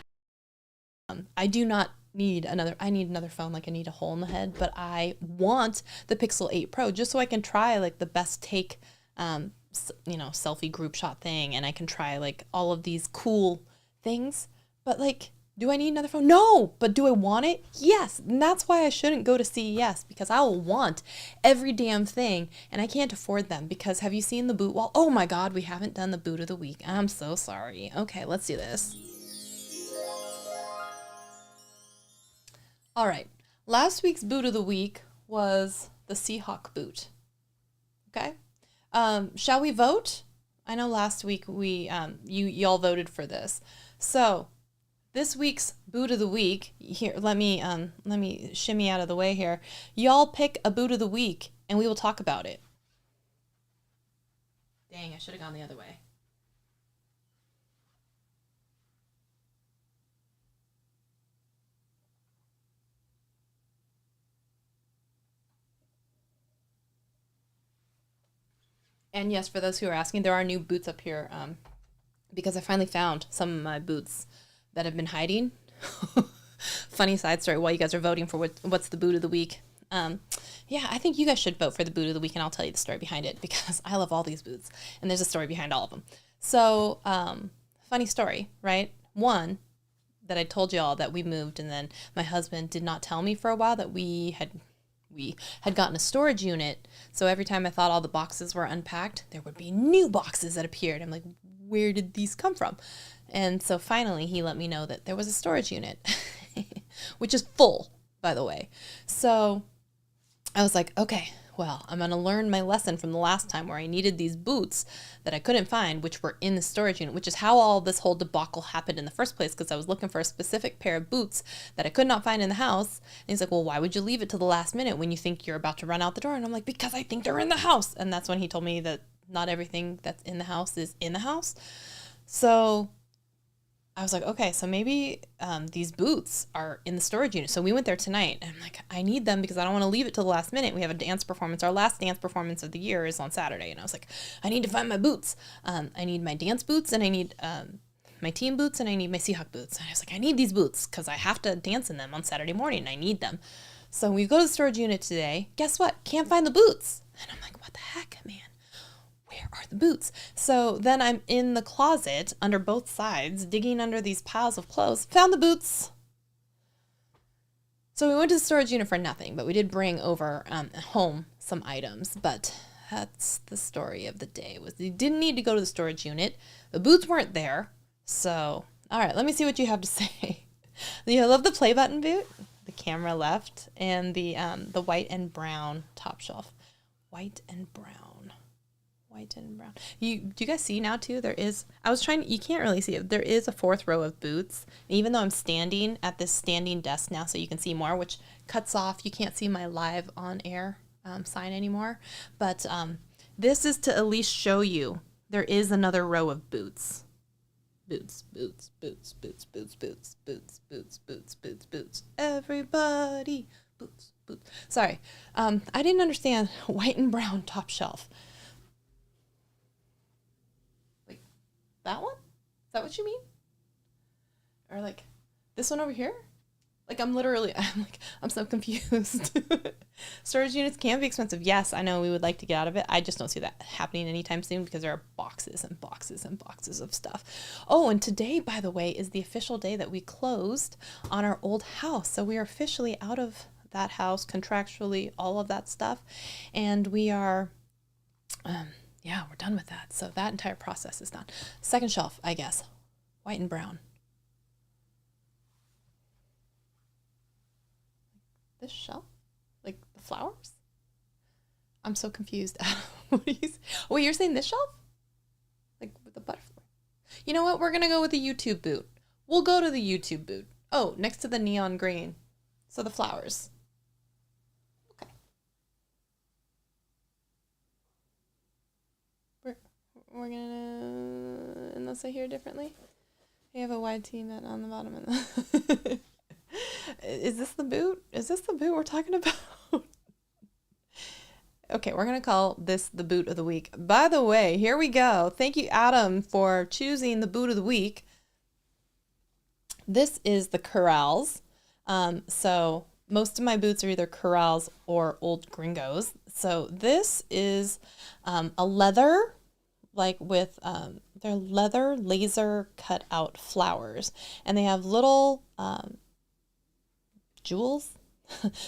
I do not need another. I need another phone. Like I need a hole in the head. But I want the Pixel 8 Pro just so I can try like the best take, selfie group shot thing, and I can try like all of these cool things. But like, do I need another phone? No. But do I want it? Yes. And that's why I shouldn't go to CES, because I will want every damn thing and I can't afford them. Because have you seen the boot wall? Oh my God, we haven't done the boot of the week. I'm so sorry. Okay, let's do this. All right. Last week's boot of the week was the Seahawk boot. Okay. Shall we vote? I know last week we y'all voted for this. So this week's boot of the week, here, let me shimmy out of the way here. Y'all pick a boot of the week and we will talk about it. Dang, I should have gone the other way. And yes, for those who are asking, there are new boots up here, because I finally found some of my boots that have been hiding. Funny side story while you guys are voting for what's the boot of the week. Yeah, I think you guys should vote for the boot of the week, and I'll tell you the story behind it, because I love all these boots and there's a story behind all of them. So, funny story, right? One, that I told you all that we moved, and then my husband did not tell me for a while that we had gotten a storage unit. So every time I thought all the boxes were unpacked, there would be new boxes that appeared. I'm like, where did these come from? And so finally he let me know that there was a storage unit, which is full, by the way. So I was like, okay, well, I'm going to learn my lesson from the last time where I needed these boots that I couldn't find, which were in the storage unit, which is how all this whole debacle happened in the first place, because I was looking for a specific pair of boots that I could not find in the house. And he's like, well, why would you leave it to the last minute when you think you're about to run out the door? And I'm like, because I think they're in the house. And that's when he told me that not everything that's in the house is in the house. So I was like, okay, so maybe these boots are in the storage unit. So we went there tonight, and I'm like, I need them because I don't want to leave it till the last minute. We have a dance performance. Our last dance performance of the year is on Saturday. And I was like, I need to find my boots. I need my dance boots, and I need my team boots, and I need my Seahawk boots. And I was like, I need these boots because I have to dance in them on Saturday morning, and I need them. So we go to the storage unit today. Guess what? Can't find the boots. And I'm like, what the heck, man? Where are the boots? So then I'm in the closet under both sides, digging under these piles of clothes, found the boots. So we went to the storage unit for nothing, but we did bring over home some items. But that's the story of the day, was you didn't need to go to the storage unit. The boots weren't there. So, all right, let me see what you have to say. I love the play button boot, the camera left, and the white and brown top shelf. White and brown. White and brown. Do you guys see now too? You can't really see it. There is a fourth row of boots. Even though I'm standing at this standing desk now so you can see more, which cuts off, you can't see my live on air sign anymore. But this is to at least show you there is another row of boots. Boots, boots, boots, boots, boots, boots, boots, boots, boots, boots, boots. Everybody, boots, boots. Sorry, I didn't understand white and brown top shelf. That one? Is that what you mean? Or like this one over here? Like I'm so confused. Storage units can be expensive. Yes, I know we would like to get out of it. I just don't see that happening anytime soon because there are boxes and boxes and boxes of stuff. Oh, and today, by the way, is the official day that we closed on our old house. So we are officially out of that house contractually, all of that stuff. And we are... yeah, we're done with that. So that entire process is done. Second shelf, I guess. White and brown. This shelf? Like the flowers? I'm so confused. What do you say? Wait, you're saying this shelf? Like with the butterfly? You know what? We're going to go with the YouTube boot. We'll go to the YouTube boot. Oh, next to the neon green. So the flowers. We're gonna, unless I hear differently. We have a wide tee mat on the bottom of the... Is this the boot? Is this the boot we're talking about? Okay, we're gonna call this the boot of the week. By the way, here we go. Thank you, Adam, for choosing the boot of the week. This is the Corrals. So most of my boots are either Corrals or Old Gringos. So this is a leather, like with they're leather laser cut out flowers, and they have little jewels.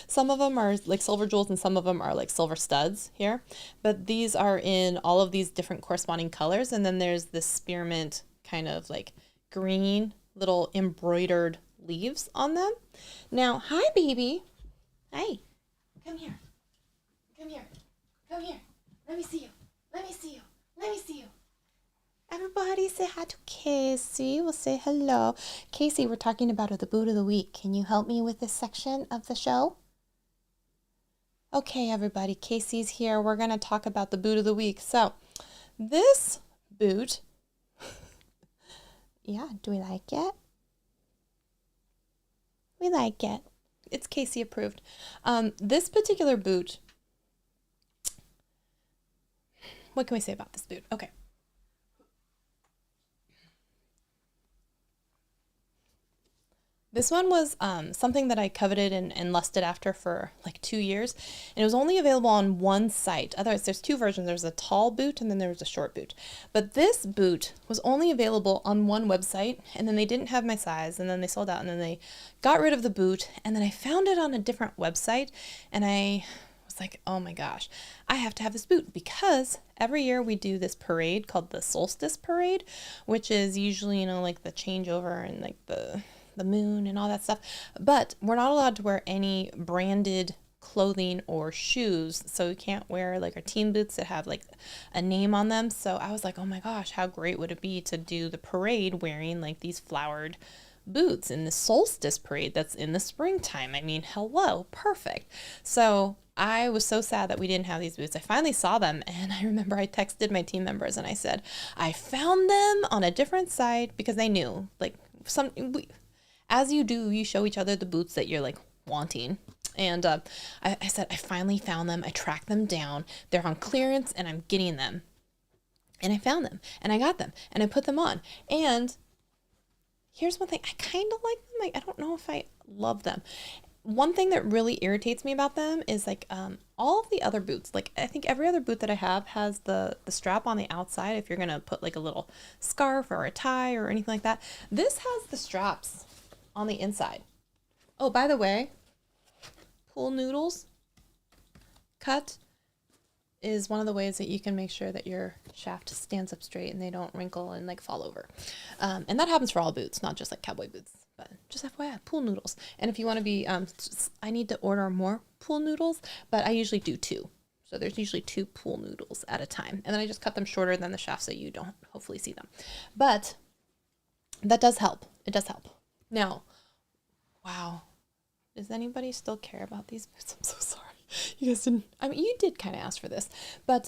Some of them are like silver jewels and some of them are like silver studs here, but these are in all of these different corresponding colors. And then there's this spearmint kind of like green little embroidered leaves on them. Now, hi baby. Hi, come here, come here, come here. Let me see you, let me see you. Let me see you. Everybody say hi to Casey. We'll say hello. Casey, we're talking about the boot of the week. Can you help me with this section of the show? Okay, everybody. Casey's here. We're going to talk about the boot of the week. So, this boot, yeah, do we like it? We like it. It's Casey approved. This particular boot, what can we say about this boot? Okay. This one was something that I coveted and lusted after for like 2 years, and it was only available on one site. Otherwise, there's two versions. There's a tall boot and then there was a short boot. But this boot was only available on one website, and then they didn't have my size, and then they sold out, and then they got rid of the boot, and then I found it on a different website, and I was like, oh my gosh, I have to have this boot because every year we do this parade called the Solstice Parade, which is usually, like the changeover and like the moon and all that stuff, but we're not allowed to wear any branded clothing or shoes, so we can't wear like our team boots that have like a name on them. So I was like, oh my gosh, how great would it be to do the parade wearing like these flowered boots in the solstice parade that's in the springtime. I mean, hello, perfect. So I was so sad that we didn't have these boots. I finally saw them, and I remember I texted my team members and I said, I found them on a different site, because they knew, like, as you do, you show each other the boots that you're like wanting. And I said, I finally found them. I tracked them down. They're on clearance and I'm getting them. And I found them and I got them and I put them on. And here's one thing. I kind of like them. I don't know if I love them. One thing that really irritates me about them is like all of the other boots. Like I think every other boot that I have has the strap on the outside if you're going to put like a little scarf or a tie or anything like that. This has the straps on the inside. Oh, by the way, pool noodles cut is one of the ways that you can make sure that your shaft stands up straight and they don't wrinkle and like fall over. And that happens for all boots, not just like cowboy boots, but just FYI, pool noodles. And if you want to be, I need to order more pool noodles, but I usually do 2. So there's usually 2 pool noodles at a time. And then I just cut them shorter than the shaft so you don't hopefully see them. But that does help. It does help. Now, wow, does anybody still care about these boots? I'm so sorry. You guys didn't, I mean, you did kind of ask for this, but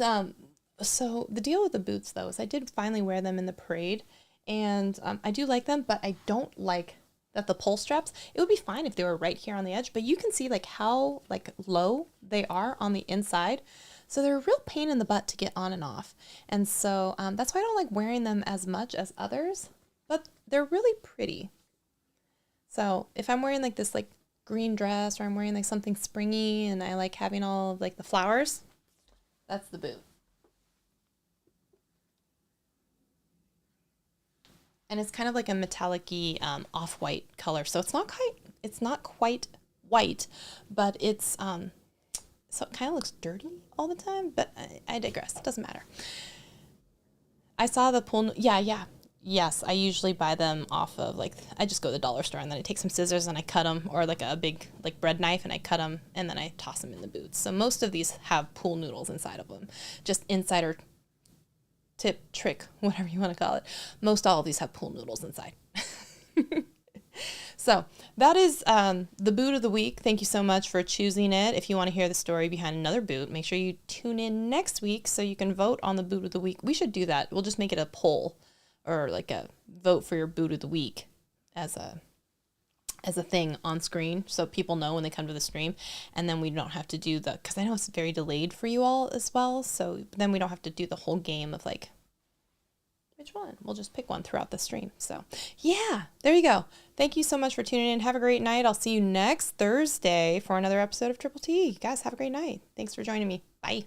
so the deal with the boots though is I did finally wear them in the parade, and I do like them, but I don't like that the pull straps, it would be fine if they were right here on the edge, but you can see like how like low they are on the inside. So they're a real pain in the butt to get on and off. And so that's why I don't like wearing them as much as others, but they're really pretty. So if I'm wearing like this like green dress, or I'm wearing like something springy and I like having all of like the flowers, that's the boot. And it's kind of like a metallic-y off-white color. So it's not quite white, but it's so it kind of looks dirty all the time, but I digress. It doesn't matter. I saw the pool. Yeah. Yes, I usually buy them off of like, I just go to the dollar store and then I take some scissors and I cut them, or like a big like bread knife, and I cut them and then I toss them in the boots. So most of these have pool noodles inside of them. Just insider tip, trick, whatever you want to call it. Most all of these have pool noodles inside. So that is the boot of the week. Thank you so much for choosing it. If you want to hear the story behind another boot, make sure you tune in next week so you can vote on the boot of the week. We should do that. We'll just make it a poll, or like a vote for your boot of the week as a thing on screen, so people know when they come to the stream. And then we don't have to do because I know it's very delayed for you all as well, so then we don't have to do the whole game of like, which one? We'll just pick one throughout the stream. So yeah, there you go. Thank you so much for tuning in. Have a great night. I'll see you next Thursday for another episode of Triple T. Guys, have a great night. Thanks for joining me. Bye.